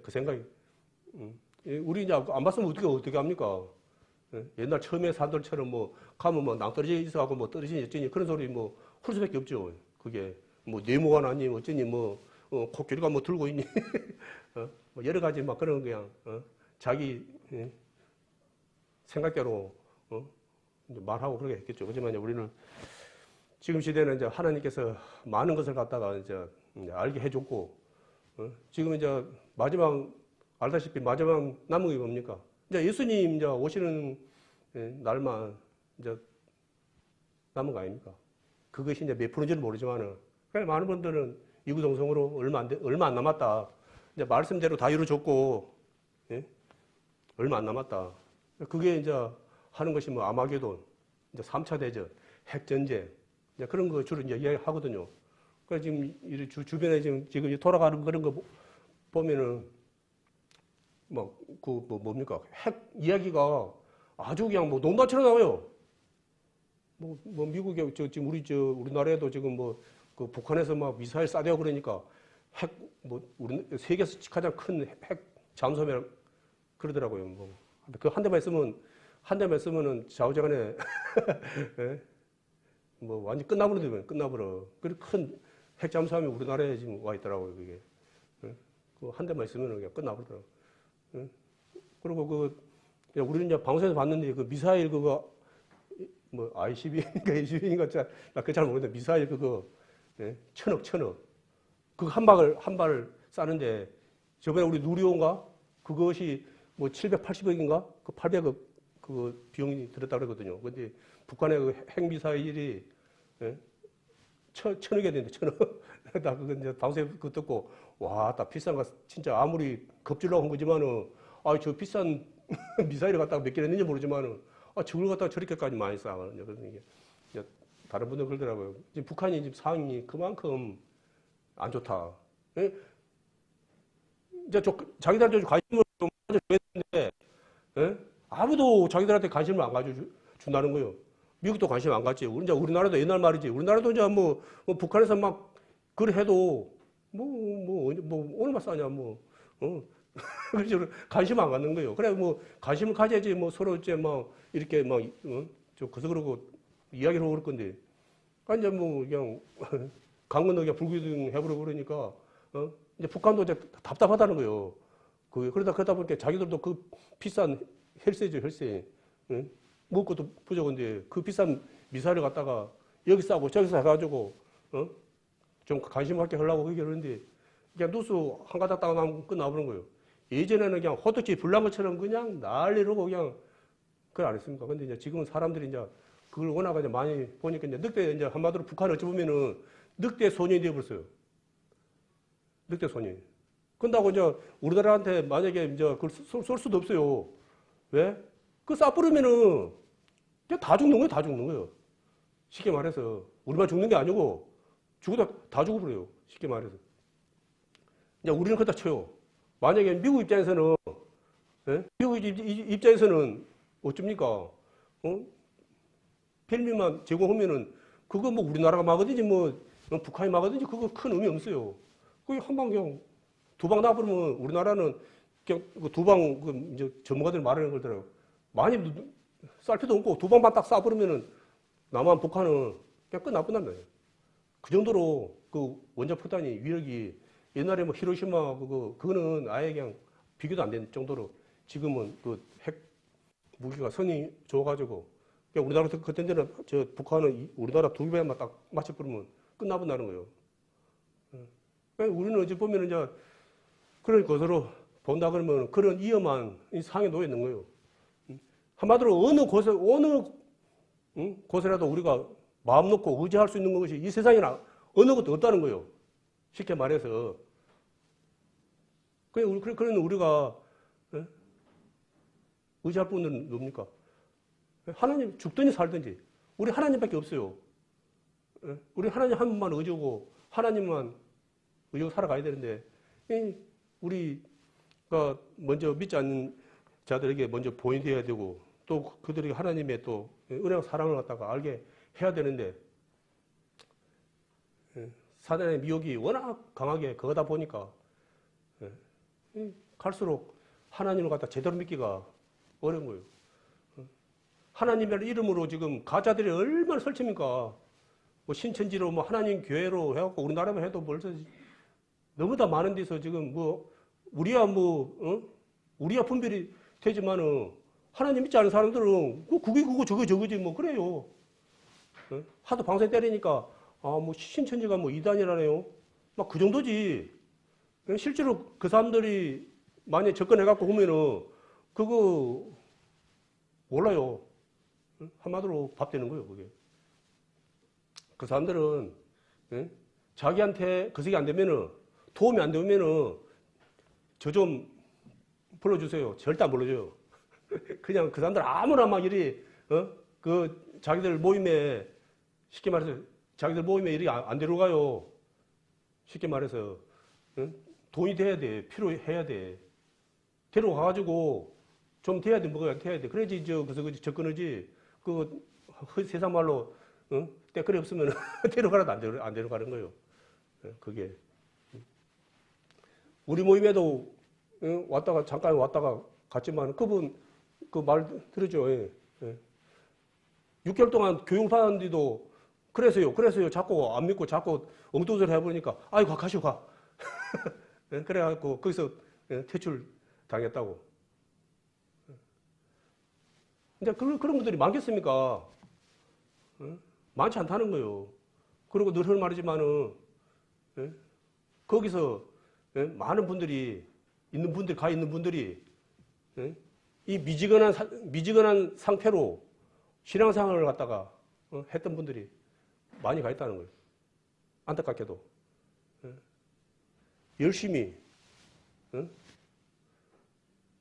그 생각이. 우리 이제 안 봤으면 어떻게 합니까? 옛날 처음에 사람들처럼 뭐 가면 뭐 낭떠러지 있어가고 뭐 떨어지니 어쩌니 그런 소리 뭐 할 수밖에 없죠. 그게 뭐 네모가 나니 어쩌니 뭐 코끼리가 뭐 들고 있니 뭐 여러 가지 막 그런 그냥 자기 생각대로 이제 말하고 그렇게 했겠죠. 그렇지만 우리는 지금 시대는 이제 하나님께서 많은 것을 갖다가 이제 알게 해줬고 지금 이제 마지막 알다시피 마지막 남은 게 뭡니까? 이제 예수님 이제 오시는 날만 이제 남은 거 아닙니까? 그것이 이제 몇 프로인지는 모르지만은 많은 분들은 이구동성으로 얼마 안 남았다. 이제 말씀대로 다 이루어졌고 예? 얼마 안 남았다. 그게 이제 하는 것이 뭐 아마게돈, 이제 3차 대전, 핵전쟁 이제 그런 거 주로 이제 이야기하거든요. 그래서 지금 주변에 지금 돌아가는 그런 거 보면은 뭡니까? 핵 이야기가 아주 그냥 뭐 농담처럼 나와요. 뭐 미국에 지금 우리나라에도 지금 그 북한에서 막 미사일 쏴대고 그러니까 우리 세계에서 가장 큰 핵 잠수함이라 그러더라고요. 그 한 대만 쓰면은 좌우지간에 예? 뭐 완전 끝나버려. 그리고 큰 핵 잠수함이 우리나라에 지금 와 있더라고요. 그게 그 한 대만 있으면 그냥 끝나버리더라고요. 그리고 우리는 이제 방송에서 봤는데 그 미사일 그거 뭐 ICBM인가 ACBM인가 잘 모르겠는데 미사일 그거 천억 그거 한 발을 쏴는데 저번에 우리 누리호인가 그것이 뭐 780억인가 그 800억 그 비용이 들었다 그러거든요. 근데 북한의 그 핵미사일이 천억이 되는데 천억. 나 그거 이제 방송에 그거 듣고 와, 딱 비싼 거 진짜 아무리 겁주려고 한 거지만은 저 비싼 미사일을 갖다가 몇 개 했는지 모르지만은 저걸 갖다가 저렇게까지 많이 쏴가는 그런 게 다른 분들 그러더라고요. 지금 북한이 지금 상황이 그만큼 안 좋다. 예? 이제 자기들한테 관심을 좀 가져줘야 되는데 예? 아무도 자기들한테 관심을 안 가져준다는 거예요. 미국도 관심 안 갖지. 이제 우리나라도 옛날 말이지. 우리나라도 이제 뭐 북한에서 막 그래 해도 얼마 싸냐 그래서 관심 안 갖는 거예요. 그래 관심을 가져야지 서로 이제 이렇게 저 그러고 이야기를 하고 그럴 건데 이제 그냥 강 건너 그냥 불기둥 해버리고 그러니까 이제 북한도 이제 답답하다는 거예요. 그러다 보니까 자기들도 그 비싼 헬스죠, 헬스. 먹을 것도 부족한데 그 비싼 미사일을 갖다가 여기 싸고 저기서 해가지고 좀 관심 갖게 하려고 그러는데 그냥 뉴스 한 가닥 따고 나면 끝나버린 거예요. 예전에는 그냥 호떡집 불난 것처럼 그냥 난리르고 그냥 그걸 안 했습니까? 근데 이제 지금은 사람들이 이제 그걸 워낙 이제 많이 보니까 이제 한마디로 북한을 어찌 보면은 늑대 소년이 되어버렸어요. 늑대 소년. 그런다고 이제 우리나라한테 만약에 이제 그걸 쏠 수도 없어요. 왜? 그 쏴버리면은 그냥 다 죽는 거예요, 다 죽는 거예요. 쉽게 말해서. 우리만 죽는 게 아니고 죽어도 다 죽어버려요. 쉽게 말해서. 이제 우리는 그렇다 쳐요. 만약에 미국 입장에서는, 예? 미국 입장에서는 어쩝니까? 어? 펠미만 제공하면은 그거 뭐 우리나라가 막으든지 뭐 북한이 막으든지 그거 큰 의미 없어요. 그게 한 방 그냥 두 방 놔버리면 우리나라는 그냥 두 방 그 이제 전문가들 말하는 거더라고요. 많이 쌀 필요도 없고 두 방만 딱 쏴버리면은 남한 북한은 그냥 끝난단 말이에요. 그 정도로 그 원자 포탄이 위력이 옛날에 뭐 히로시마 그거는 아예 그냥 비교도 안 되는 정도로 지금은 그 핵 무기가 성이 좋아가지고 그냥 우리나라 그때 는 저 북한은 우리나라 두 배만 딱 맞춰버리면 끝나본다는 거예요. 그러니까 우리는 어찌 보면 이제 그런 것으로 본다 그러면 그런 위험한 상황에 놓여 있는 거예요. 한마디로 어느 곳에라도 우리가 마음 놓고 의지할 수 있는 것이 이 세상에 어느 것도 없다는 거예요. 쉽게 말해서. 그러니 우리가 의지할 분은 뭡니까? 하나님 죽든지 살든지 우리 하나님밖에 없어요. 우리 하나님 한 분만 의지하고 하나님만 의지하고 살아가야 되는데 우리가 먼저 믿지 않는 자들에게 먼저 보인되어야 되고 또 그들에게 하나님의 또 은혜와 사랑을 갖다가 알게 해야 되는데 사단의 미혹이 워낙 강하게 거다 보니까 갈수록 하나님을 갖다 제대로 믿기가 어려운 거예요. 하나님의 이름으로 지금 가짜들이 얼마나 설칩니까? 뭐 신천지로 뭐 하나님 교회로 해갖고 우리나라만 해도 벌써 너무 다 많은 데서 지금 뭐 우리야 우리야 분별이 되지만은 하나님 믿지 않은 사람들은 그게 그거 저거지 뭐 그래요. 하도 방송 때리니까 뭐 신천지가 뭐 이단이라네요. 막 그 정도지. 실제로 그 사람들이 만약에 접근해갖고 보면은 그거 몰라요. 한마디로 밥 되는 거예요, 그게. 그 사람들은, 자기한테 그색이 안 되면은, 도움이 안 되면은, 저 좀 불러주세요. 절대 안 불러줘요. 그냥 그 사람들 아무나 막 이리, 그 자기들 모임에, 쉽게 말해서, 자기들 모임에 이리 안 데려가요. 쉽게 말해서, 돈이 돼야 돼. 필요해야 돼. 데려가가지고, 좀 돼야 돼, 뭐가 돼야 돼. 그래야지, 그래서 접근하지. 세상 말로, 때거리 없으면 데려가라도 안 데려가는 거예요. 그게. 우리 모임에도 잠깐 왔다가 갔지만 그분 그 말 들으죠. 예. 6개월 동안 교육을 받았는데도 그래서요. 자꾸 안 믿고 자꾸 엉뚱한 소리 해보니까 아이고, 가시오, 가. 그래갖고 거기서 퇴출 당했다고. 이제 그런 분들이 많겠습니까? 많지 않다는 거예요. 그리고 늘 하는 말이지만은, 거기서, 많은 분들이, 가 있는 분들이, 이 미지근한 상태로 신앙생활을 갖다가 했던 분들이 많이 가 있다는 거예요. 안타깝게도. 열심히,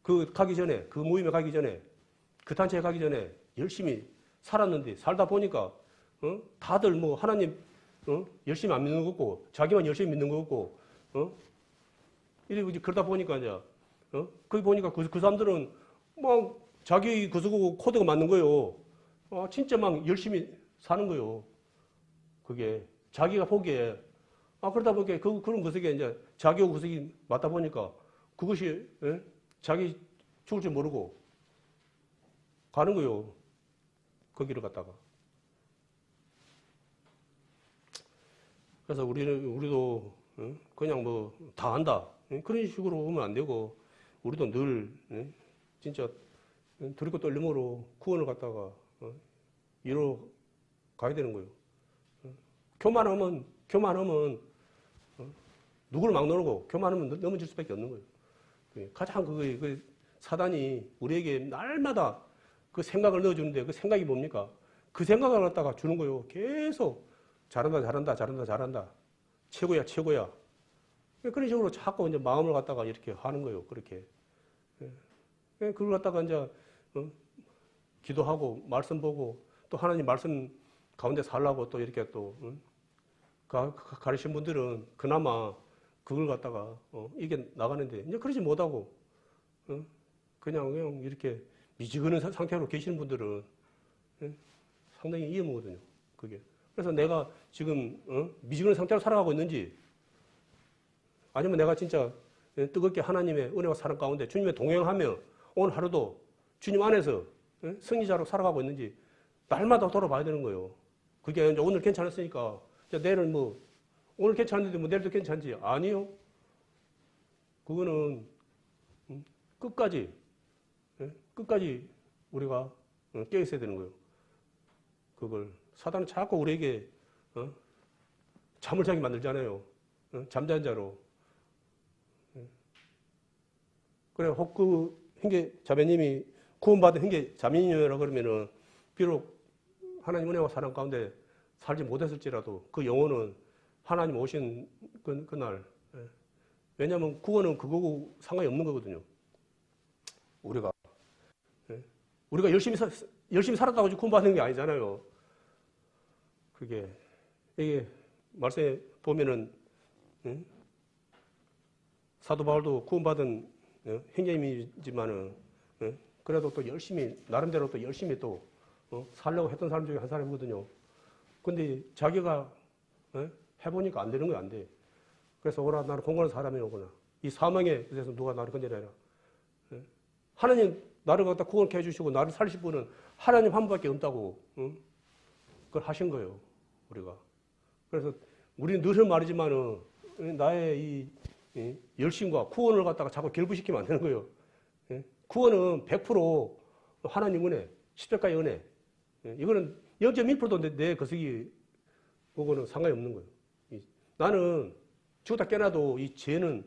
그 모임에 가기 전에, 그 단체에 가기 전에 열심히 살았는데 살다 보니까 다들 뭐 하나님 열심히 안 믿는 거고 자기만 열심히 믿는 거고 이제 그러다 보니까 이제 거기 보니까 그 사람들은 막 자기 코드가 맞는 거예요. 진짜 막 열심히 사는 거예요. 그게 자기가 보기에 그러다 보니까 그런 구석에 이제 자기하고 구석이 맞다 보니까 그것이 자기 죽을 줄 모르고 가는 거요. 거기를 갔다가. 그래서 우리도 그냥 뭐 다 안다. 그런 식으로 오면 안 되고 우리도 늘 진짜 두렵고 떨림으로 구원을 갖다가 이루어 가야 되는 거예요. 교만하면 누구를 막 누르고 교만하면 넘어질 수밖에 없는 거예요. 가장 그 사단이 우리에게 날마다 그 생각을 넣어주는데 그 생각이 뭡니까? 그 생각을 갖다가 주는 거예요. 계속 잘한다. 최고야. 그런 식으로 자꾸 이제 마음을 갖다가 이렇게 하는 거예요. 그렇게. 그걸 갖다가 이제 기도하고 말씀 보고 또 하나님 말씀 가운데 살라고 또 이렇게 또 가르친 분들은 그나마 그걸 갖다가 이게 나가는데 이제 그러지 못하고 그냥 이렇게 미지근한 상태로 계시는 분들은 상당히 위험하거든요. 그게. 그래서 내가 지금 미지근한 상태로 살아가고 있는지 아니면 내가 진짜 뜨겁게 하나님의 은혜와 사랑 가운데 주님의 동행하며 오늘 하루도 주님 안에서 승리자로 살아가고 있는지 날마다 돌아봐야 되는 거예요. 그게 이제 오늘 괜찮았으니까 내일 뭐 오늘 괜찮은데 뭐 내일도 괜찮지? 아니요. 그거는 끝까지 우리가 깨어 있어야 되는 거예요. 그걸 사단은 자꾸 우리에게 잠을 자게 만들잖아요. 잠자는 자로. 그래 혹 그 형제 자매님이 구원받은 형제 자매님이라 그러면은 비록 하나님 은혜와 사랑 가운데 살지 못했을지라도 그 영혼은 하나님 오신 그날 왜냐하면 구원은 그거고 상관이 없는 거거든요. 우리가 열심히 살았다고 구원받는 게 아니잖아요. 이게 말씀에 보면은 사도 바울도 구원받은 형제님이지만은 그래도 또 열심히 나름대로 또 열심히 또 살려고 했던 사람 중에 한 사람이거든요. 근데 자기가 해보니까 안 되는 거야, 안 돼. 그래서 오라 나는 공고한 사람이 오구나. 이 사망에 대해서 누가 나를 건져내라. 하나님 나를 갖다 구원케 해주시고 나를 살리실 분은 하나님 한 분밖에 없다고 그걸 하신 거예요, 우리가. 그래서 우리는 늘 말이지만은 나의 이 열심과 구원을 갖다가 자꾸 결부시키면 안 되는 거예요. 구원은 100% 하나님 은혜, 십자가의 은혜. 이거는 0.1%도 내 거석이 그거는 상관이 없는 거예요. 나는 죽었다 깨어나도 이 죄는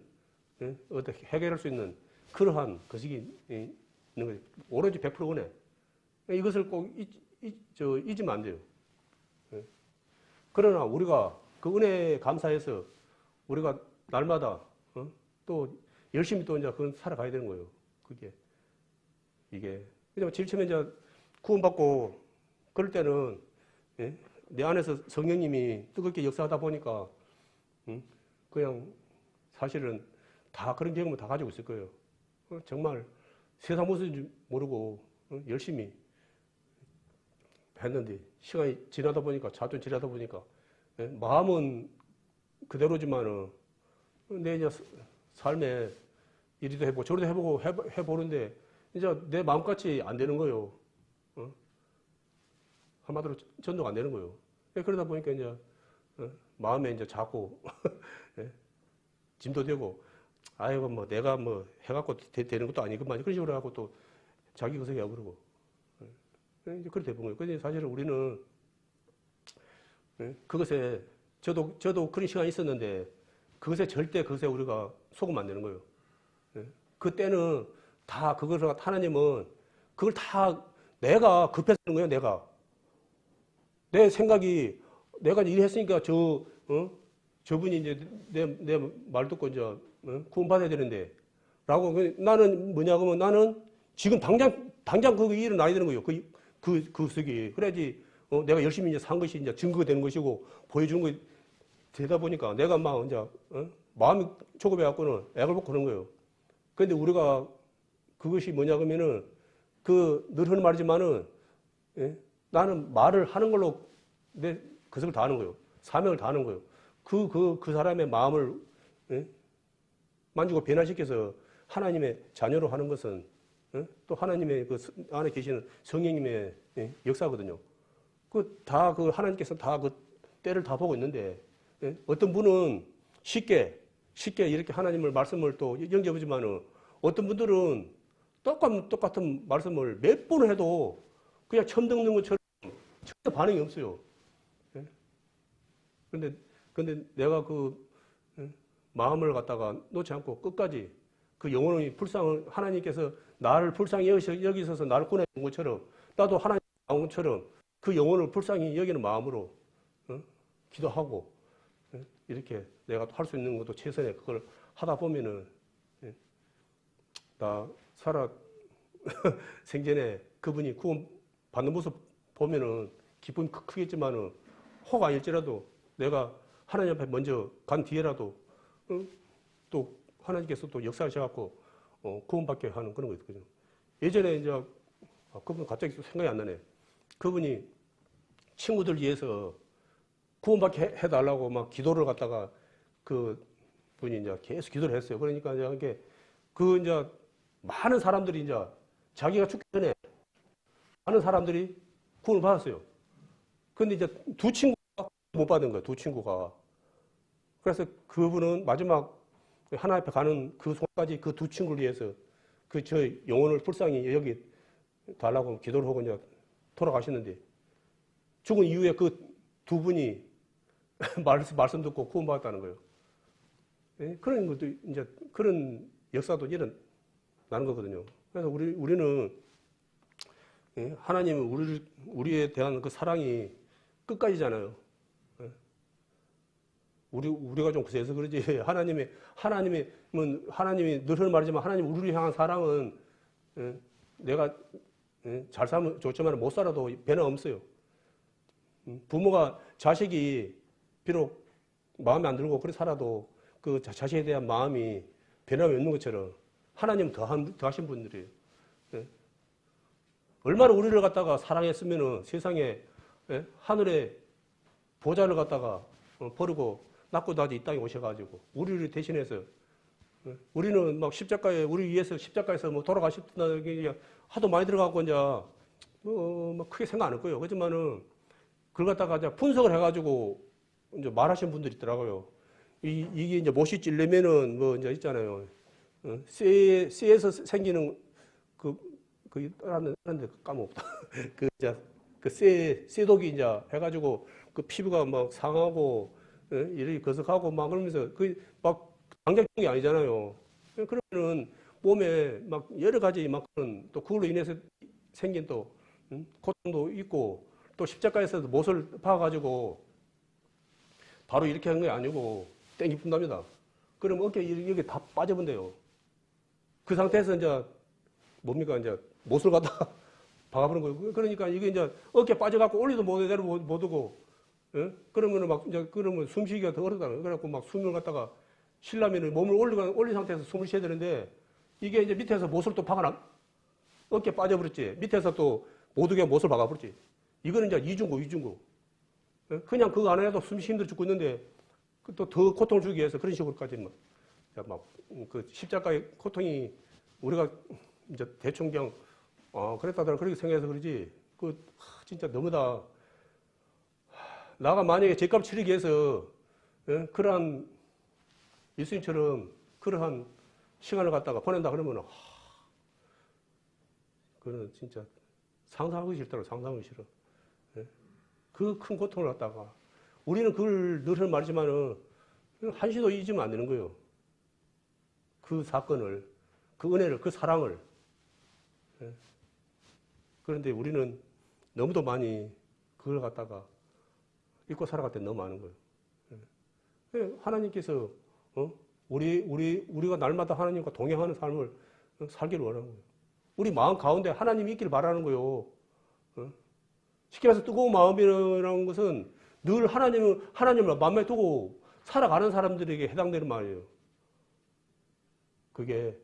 어떻게 해결할 수 있는 그러한 거석이 있는 거예요. 오로지 100% 은혜. 이것을 꼭 잊으면 안 돼요. 그러나 우리가 그 은혜에 감사해서 우리가 날마다 또 열심히 또 이제 그건 살아가야 되는 거예요. 이게. 왜냐면 제일 처음에 이제 구원받고 그럴 때는 내 안에서 성령님이 뜨겁게 역사하다 보니까 그냥 사실은 다 그런 경험을 다 가지고 있을 거예요. 정말 세상 모습인지 모르고 열심히 했는데 시간이 지나다 보니까 자주 지나다 보니까 마음은 그대로지만은 내 이제 삶에 이리도 해보고 저리도 해보고 해보는데 이제 내 마음같이 안 되는 거예요. 한마디로 전도가 안 되는 거예요. 그러다 보니까 이제 마음에 이제 자꾸 짐도 되고 아이고 뭐 내가 뭐 해갖고 되는 것도 아니구만 그런 식으로 하고 또 자기 거석이 하고 그러고 이제 그렇게 되는 거예요. 근데 사실은 우리는 그것에 저도 그런 시간이 있었는데 그것에 절대 그것에 우리가 속으면 안 되는 거예요. 그때는 다 그것을 하나님은 그걸 다 내가 급해서 그런 거예요. 내 생각이 내가 일했으니까 저분이 이제 내 말 듣고 이제 구원받아야 되는데 라고 나는 뭐냐고 하면 나는 지금 당장 그 일어나야 되는 거예요. 그 속이 그래야지 내가 열심히 이제 산 것이 이제 증거가 되는 것이고 보여주는 거 되다 보니까 내가 막 이제 마음이 조급해 갖고는 액을 먹고 그런 거예요. 그런데 우리가 그것이 뭐냐 그러면은 늘 하는 말이지만은 나는 말을 하는 걸로 내 그것을 다 하는 거예요. 사명을 다 하는 거예요. 그 사람의 마음을 만지고 변화시켜서 하나님의 자녀로 하는 것은 또 하나님의 그 안에 계시는 성령님의 역사거든요. 그 하나님께서 다 그 때를 다 보고 있는데 어떤 분은 쉽게 이렇게 하나님을 말씀을 또 영접하지만은 어떤 분들은 똑같은 말씀을 몇 번을 해도 그냥 처음 듣는 것처럼 전혀 반응이 없어요. 근데 내가 그 마음을 갖다가 놓지 않고 끝까지 그 영혼의 하나님께서 나를 불쌍히 여기셔서 나를 꺼내는 것처럼 나도 하나님 마음처럼 그 영혼을 불쌍히 여기는 마음으로 기도하고 이렇게 내가 할 수 있는 것도 최선의 그걸 하다 보면은 나 생전에 그분이 구원 받는 모습 보면은 기쁨이 크겠지만은 혹 아닐지라도 내가 하나님 앞에 먼저 간 뒤에라도 또 하나님께서 또 역사하셔갖고 구원받게 하는 그런 거 있거든요. 예전에 이제 그분 갑자기 생각이 안 나네. 그분이 친구들 위해서 구원받게 해달라고 막 기도를 갖다가 그 분이 이제 계속 기도를 했어요. 그러니까 이제 이제 많은 사람들이 이제 자기가 죽기 전에 많은 사람들이 구원을 받았어요. 근데 이제 두 친구가 못 받은 거예요. 두 친구가. 그래서 그분은 마지막 하나님 앞에 가는 그 손까지 그 두 친구를 위해서 그 저 영혼을 불쌍히 여기 달라고 기도를 하고 이제 돌아가셨는데 죽은 이후에 그 두 분이 말씀 듣고 구원받았다는 거예요. 예? 그런 것도 이제 그런 역사도 일어나는 거거든요. 그래서 우리는 예? 하나님은 우리에 대한 그 사랑이 끝까지잖아요. 예? 우리가 좀 그래서 그러지. 하나님이 늘 말하지만 하나님 우리를 향한 사랑은 예? 내가 예? 잘 살면 좋지만 못 살아도 변화 없어요. 부모가 자식이 비록 마음에 안 들고 그래 살아도 그 자식에 대한 마음이 변함이 없는 것처럼 하나님은 더 하신 분들이에요. 예? 얼마나 우리를 갖다가 사랑했으면은 세상에 예? 하늘에 보좌를 갖다가 버리고 낳고 나지 이 땅에 오셔가지고 우리를 대신해서 예? 우리는 막 우리 위해서 십자가에서 뭐 돌아가셨다는 게 하도 많이 들어가고 이제 막 크게 생각 안 할 거예요. 그렇지만은 그걸 갖다가 이제 분석을 해가지고 이제 말하신 분들이 있더라고요. 이게 이제 못이 찔리면은 뭐 이제 있잖아요. 쇠에서 생기는 다른데 까먹었다. 쇠독이 이제 해가지고 그 피부가 막 상하고 이렇게 거석하고 막 그러면서 막 당장 좋은 게 아니잖아요. 그러면은 몸에 막 여러 가지 막 또 그걸로 인해서 생긴 또 고통도 있고 또 십자가에서도 못을 박아가지고 바로 이렇게 한 게 아니고 땡기 푼답니다. 그럼 어깨 여기 다 빠져본대요. 그 상태에서 이제 뭡니까 이제 못을 갖다 박아버린 거예요. 그러니까 이게 이제 어깨 빠져갖고 올리도 못해대로 못 오고, 예? 그러면은 막 이제 그러면 숨쉬기가 더 어렵다는 거예요. 그래갖고 막 숨을 갖다가 쉬려면은 몸을 올린 상태에서 숨을 쉬어야 되는데 이게 이제 밑에서 못을 또 박아놔. 어깨 빠져버렸지. 밑에서 또 못 오게 못을 박아버렸지. 이거는 이제 이중고. 예? 그냥 그거 안 해도 숨쉬기 힘들어 죽고 있는데 또 더 고통을 주기 위해서 그런 식으로까지 그 십자가의 고통이 우리가 이제 대충 그냥 그랬다더라 그렇게 생각해서 그러지 진짜 너무다. 나가 만약에 죄값 치르기 위해서 예? 그러한 예수님처럼 그러한 시간을 갖다가 보낸다 그러면 그거는 진짜 상상하기 싫더라고. 상상하기 싫어. 예? 그 큰 고통을 갖다가 우리는 그걸 늘 말하지만은 한시도 잊으면 안 되는 거예요. 그 사건을, 그 은혜를, 그 사랑을. 예? 그런데 우리는 너무도 많이 그걸 갖다가 잊고 살아갈 때 너무 많은 거예요. 예? 하나님께서 우리가 날마다 하나님과 동행하는 삶을 살기를 원하는 거예요. 우리 마음 가운데 하나님이 있기를 바라는 거예요. 쉽게 말해서 뜨거운 마음이라는 것은 늘 하나님을 마음에 두고 살아가는 사람들에게 해당되는 말이에요. 그게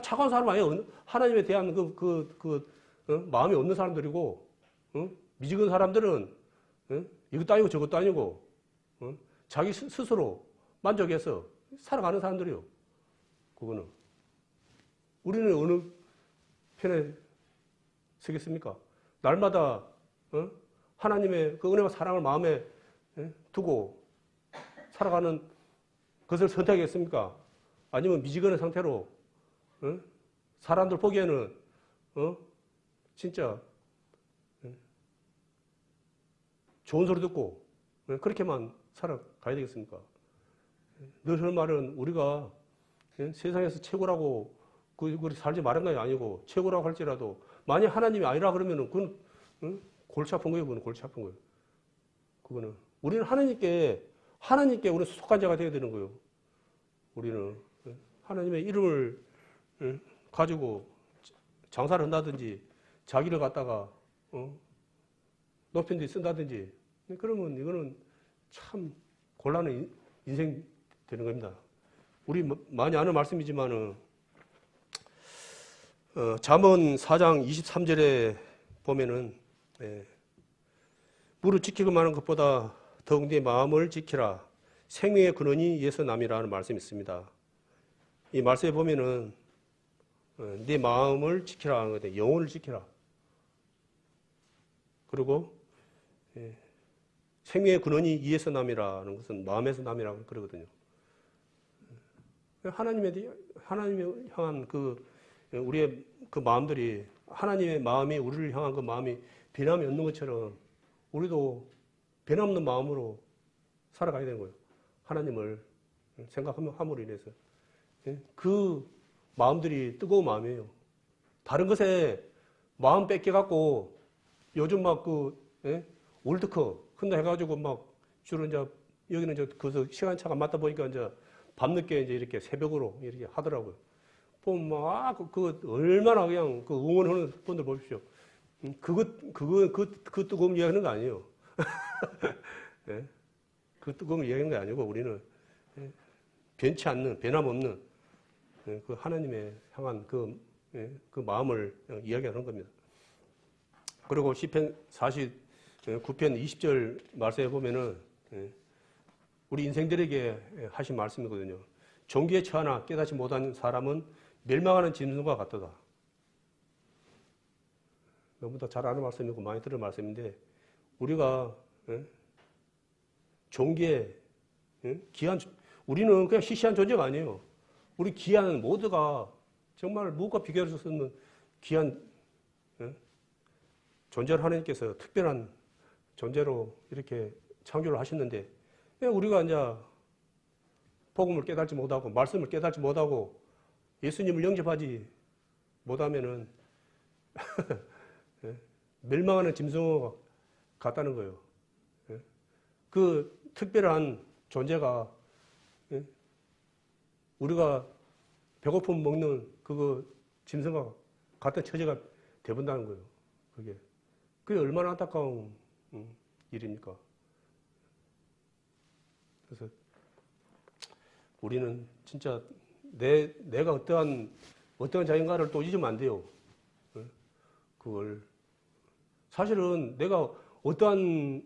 차가운 사람 아니에요. 하나님에 대한 마음이 없는 사람들이고 미지근 사람들은 이것도 아니고 저것도 아니고 자기 스스로 만족해서 살아가는 사람들이에요. 그거는 우리는 어느 편에 서겠습니까? 날마다 하나님의 그 은혜와 사랑을 마음에 두고 살아가는 것을 선택하겠습니까? 아니면 미지근한 상태로 사람들 보기에는 진짜 좋은 소리 듣고 그렇게만 살아가야 되겠습니까? 늘 하는 말은 우리가 세상에서 최고라고 그리 살지 말은 건 아니고 최고라고 할지라도 만약 하나님이 아니라 그러면은 그건 골치 아픈 거예요. 그건 골치 아픈 거예요. 그거는 우리는 하나님께 우리 속한 자가 되어야 되는 거예요. 우리는 하나님의 이름을 가지고 장사를 한다든지 자기를 갖다가 높은 데 쓴다든지 그러면 이거는 참 곤란한 인생 되는 겁니다. 우리 많이 아는 말씀이지만은 잠언 4장 23절에 보면은 물을 지키고 마는 것보다 더욱 네 마음을 지키라. 생명의 근원이 이에서 남이라는 말씀이 있습니다. 이 말씀에 보면은 네 마음을 지키라 하는 거데 영혼을 지키라. 그리고 생명의 근원이 이에서 남이라는 것은 마음에서 남이라고 그러거든요. 하나님에 향한 우리의 그 마음들이 하나님의 마음이 우리를 향한 그 마음이 변함이 없는 것처럼 우리도 변함없는 마음으로 살아가야 되는 거예요. 하나님을 생각함으로 인해서. 그 마음들이 뜨거운 마음이에요. 다른 것에 마음 뺏겨갖고 요즘 막 월드컵 한다 해가지고 막 주로 이제 여기는 그 시간차가 맞다 보니까 이제 밤늦게 이제 이렇게 새벽으로 이렇게 하더라고요. 보면 막 얼마나 그냥 응원하는 분들 보십시오. 그 뜨거움 이야기하는 거 아니에요. 네? 그 뜨거움 이야기하는 거 아니고 우리는 변치 않는, 변함없는 그 하나님의 향한 그 마음을 이야기하는 겁니다. 그리고 시편 49편 20절 말씀에 보면은 우리 인생들에게 하신 말씀이거든요. 종기에 처하나 깨닫지 못한 사람은 멸망하는 짐승과 같도다. 너무 더 잘 아는 말씀이고 많이 들은 말씀인데 우리가 종기에 귀한, 우리는 그냥 시시한 존재가 아니에요. 우리 귀한 모두가 정말 무엇과 비교할 수 없는 귀한 존재를 하나님께서 특별한 존재로 이렇게 창조를 하셨는데 우리가 이제 복음을 깨닫지 못하고 말씀을 깨닫지 못하고 예수님을 영접하지 못하면은 멸망하는 짐승과 같다는 거예요. 그 특별한 존재가 우리가 배고픔 먹는 그거 짐승과 같은 처지가 되본다는 거예요. 그게 얼마나 안타까운 일입니까? 그래서 우리는 진짜 내가 어떠한 자인가를 또 잊으면 안 돼요. 그걸 사실은 내가 어떠한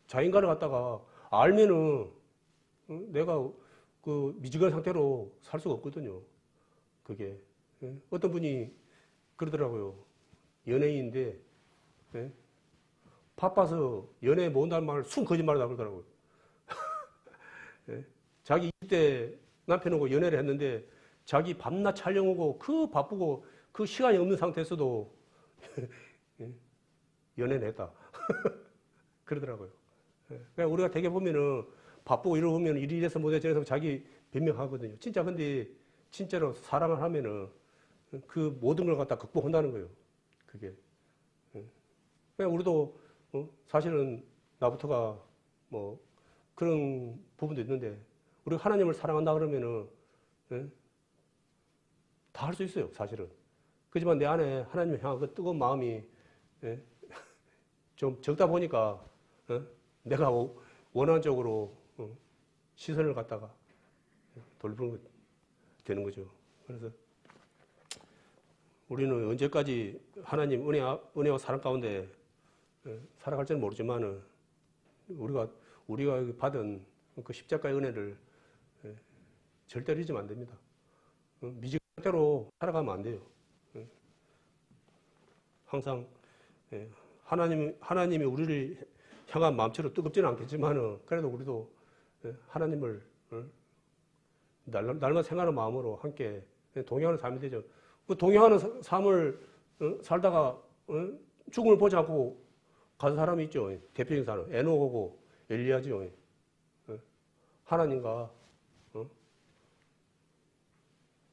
자인가를 갖다가 알면은 내가 그 미지근한 상태로 살 수가 없거든요. 그게 어떤 분이 그러더라고요. 연예인인데 바빠서 연애 못한다는 말을 순 거짓말을 하고 그러더라고요. 자기 20대 남편하고 연애를 했는데 자기 밤낮 촬영하고 바쁘고 그 시간이 없는 상태에서도 연애를 했다. 그러더라고요. 그러니까 우리가 되게 보면은 바쁘고 이러고 보면 이리 이래서 못해 저래서 자기 변명하거든요. 진짜 근데 진짜로 사랑을 하면은 그 모든 걸 갖다 극복한다는 거예요. 그게. 그러니까 우리도 사실은 나부터가 뭐 그런 부분도 있는데 우리가 하나님을 사랑한다 그러면은 다 할 수 있어요. 사실은. 그렇지만 내 안에 하나님을 향한 그 뜨거운 마음이 좀 적다 보니까 내가 원하는 쪽으로 시선을 갖다가 돌리는 되는 거죠. 그래서 우리는 언제까지 하나님 은혜와 사랑 가운데 살아갈지는 모르지만은 우리가 받은 그 십자가의 은혜를 절대로 잊으면 안 됩니다. 미지근한 상태로 살아가면 안 돼요. 항상 하나님이 우리를 향한 마음처럼 뜨겁지는 않겠지만은 그래도 우리도 하나님을 날마다 생각하는 마음으로 함께 동행하는 삶이 되죠. 그 동행하는 삶을 살다가 죽음을 보지 않고 간 사람이 있죠. 대표적인 사람 에녹하고 엘리야죠. 하나님과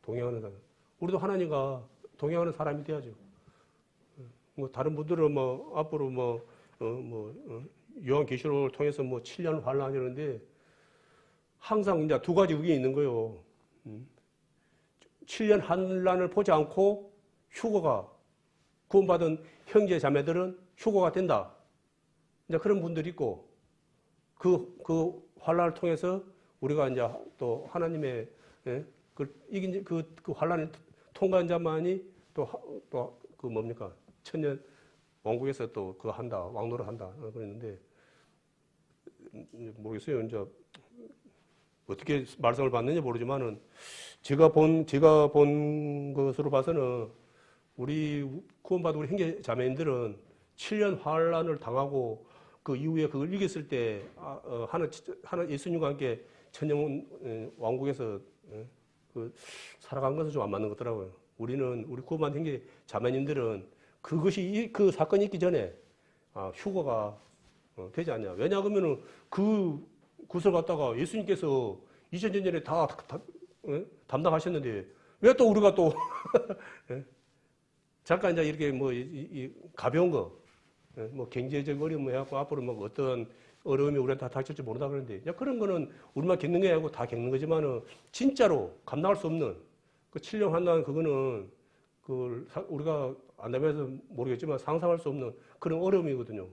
동행하는 사람. 우리도 하나님과 동행하는 사람이 돼야죠. 뭐 다른 분들은 뭐 앞으로 요한계시록을 통해서 7년 환란이라는데 항상 이제 두 가지 의견이 있는 거예요. 7년 환란을 보지 않고 휴거가 구원받은 형제 자매들은 휴거가 된다. 이제 그런 분들이 있고 그 환란을 통해서 우리가 이제 또 하나님의 예? 이긴 그 환란을 통과한 자만이 또 그 뭡니까 천년 왕국에서 또 그거 한다 왕노를 한다 그랬는데 모르겠어요. 이제 어떻게 말씀을 받는지 모르지만은 제가 본 것으로 봐서는 우리 구원받은 우리 형제 자매님들은 7년 환란을 당하고 그 이후에 그걸 이겼을 때 하나 예수님과 함께 천년 왕국에서 그 살아간 것은 좀 안 맞는 것 같더라고요. 우리 구원받은 형제 자매님들은 그것이 그 사건이 있기 전에 휴거가 되지 않냐. 왜냐 그러면은 그 구설 갖다가 예수님께서 2000년 전에 다 담당하셨는데 왜 또 우리가 또 잠깐 이제 이렇게 뭐 가벼운 거, 뭐 경제적 어려움 해갖고 앞으로 뭐 어떤 어려움이 우리한테 다 닥칠지 모른다 그러는데 야 그런 거는 우리만 겪는 게 아니고 다 겪는 거지만은 진짜로 감당할 수 없는 그 7년 환난 그거는 그 우리가 안다면서 모르겠지만 상상할 수 없는 그런 어려움이거든요.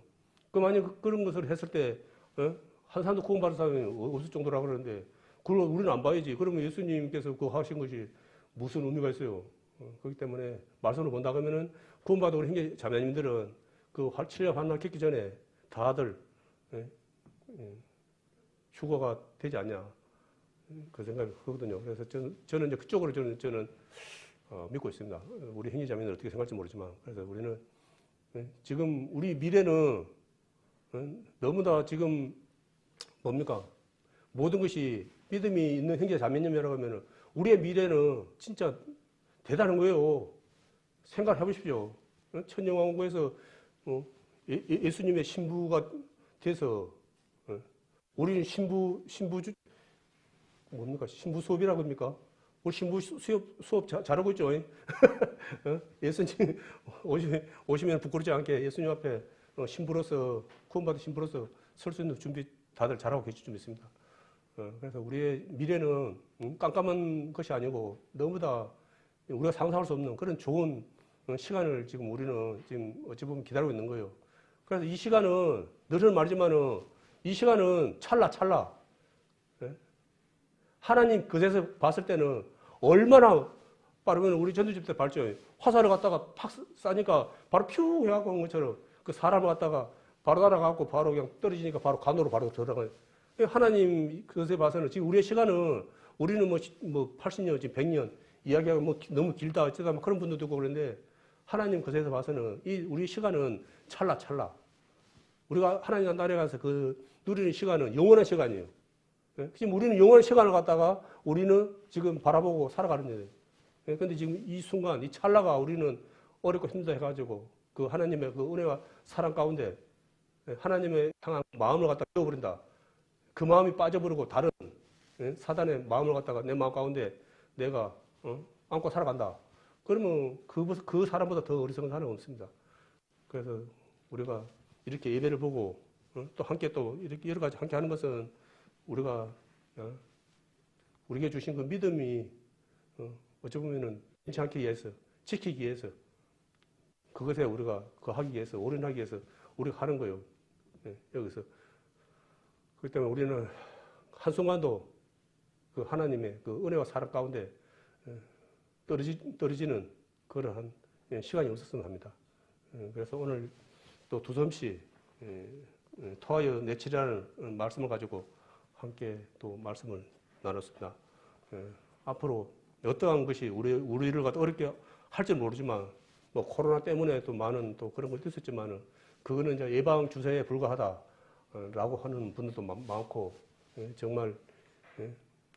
그 만약 그런 것을 했을 때 한 사람도 구원받은 사람이 없을 정도라 그러는데 그걸 우리는 안 봐야지. 그러면 예수님께서 그거 하신 것이 무슨 의미가 있어요? 그렇기 때문에 말씀을 본다 그러면은 구원받은 우리 형제 자매님들은 그 7년 환난 겪기 전에 다들 휴거가 되지 않냐 그 생각이 크거든요. 그래서 저는 이제 그쪽으로 저는 믿고 있습니다. 우리 형제 자매들 어떻게 생각할지 모르지만 그래서 우리는 지금 우리 미래는 너무나 지금 뭡니까 모든 것이 믿음이 있는 형제 자매님이라고 하면은 우리의 미래는 진짜 대단한 거예요. 생각해 보십시오. 천년왕국에서 예수님의 신부가 돼서 우리는 뭡니까 신부 수업이라고 합니까? 우리 신부 수업 잘하고 있죠. 예수님 오시면 부끄럽지 않게 예수님 앞에 신부로서 구원받은 신부로서 설 수 있는 준비 다들 잘하고 계실 줄 믿습니다. 그래서 우리의 미래는 깜깜한 것이 아니고 너무나 우리가 상상할 수 없는 그런 좋은 시간을 지금 우리는 지금 어찌 보면 기다리고 있는 거예요. 그래서 이 시간은 늘은 말이지만은 이 시간은 찰나. 하나님 그새서 봤을 때는 얼마나 빠르면 우리 전두집 때 봤죠. 화살을 갖다가 팍 쏴니까 바로 퓨 해갖고 온 것처럼 그 사람을 갖다가 바로 날아가고 바로 그냥 떨어지니까 바로 관으로 바로 들어가요. 하나님 그것에 봐서는 지금 우리의 시간은 우리는 뭐 80년, 지금 100년 이야기하고 뭐 너무 길다 어쩌다 뭐 그런 분들도 있고 그런데 하나님 그것에서 봐서는 우리 시간은 찰나. 우리가 하나님 나라에 가서 그 누리는 시간은 영원한 시간이에요. 지금 우리는 영원한 시간을 갖다가 우리는 지금 바라보고 살아가는 거예요. 그런데 지금 이 순간, 이 찰나가 우리는 어렵고 힘들다 해가지고 그 하나님의 그 은혜와 사랑 가운데 하나님의 향한 마음을 갖다 깨워버린다. 그 마음이 빠져버리고 다른 사단의 마음을 갖다가 내 마음 가운데 내가 안고 살아간다. 그러면 그 사람보다 더 어리석은 사람은 없습니다. 그래서 우리가 이렇게 예배를 보고 또 함께 또 이렇게 여러 가지 함께 하는 것은 우리가 우리에게 주신 그 믿음이 어찌 보면은 괜찮기 위해서 지키기 위해서 그것에 우리가 그 하기 위해서 올인하기 위해서 우리가 하는 거예요. 여기서 그렇기 때문에 우리는 한순간도 그 하나님의 그 은혜와 사랑 가운데 떨어지는 그러한 시간이 없었으면 합니다. 그래서 오늘 또 두섬씨 토하여 내치라는 말씀을 가지고 함께 또 말씀을 나눴습니다. 앞으로 어떠한 것이 우리를 갖다 어렵게 할지 모르지만 뭐 코로나 때문에 또 많은 또 그런 것도 있었지만은 그거는 이제 예방 주사에 불과하다라고 하는 분들도 많고 정말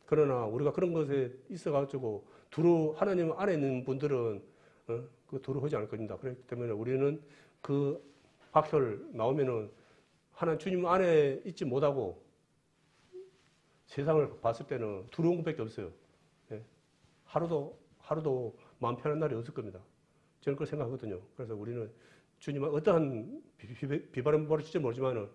그러나 우리가 그런 것에 있어가지고 하나님 안에 있는 분들은 그 두려워하지 않을 겁니다. 그렇기 때문에 우리는 그 박혈 나오면은 하나님 주님 안에 있지 못하고 세상을 봤을 때는 두려운 것밖에 없어요. 하루도 마음 편한 날이 없을 겁니다. 저는 그렇게 생각하거든요. 그래서 우리는 주님 어떠한 비바람 벌어질지 모르지만은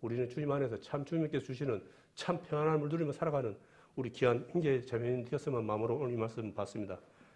우리는 주님 안에서 참 주님께서 주시는 참 평안함을 누리며 살아가는 우리 귀한 형제 자매님 되었으면 마음으로 오늘 이 말씀 받습니다.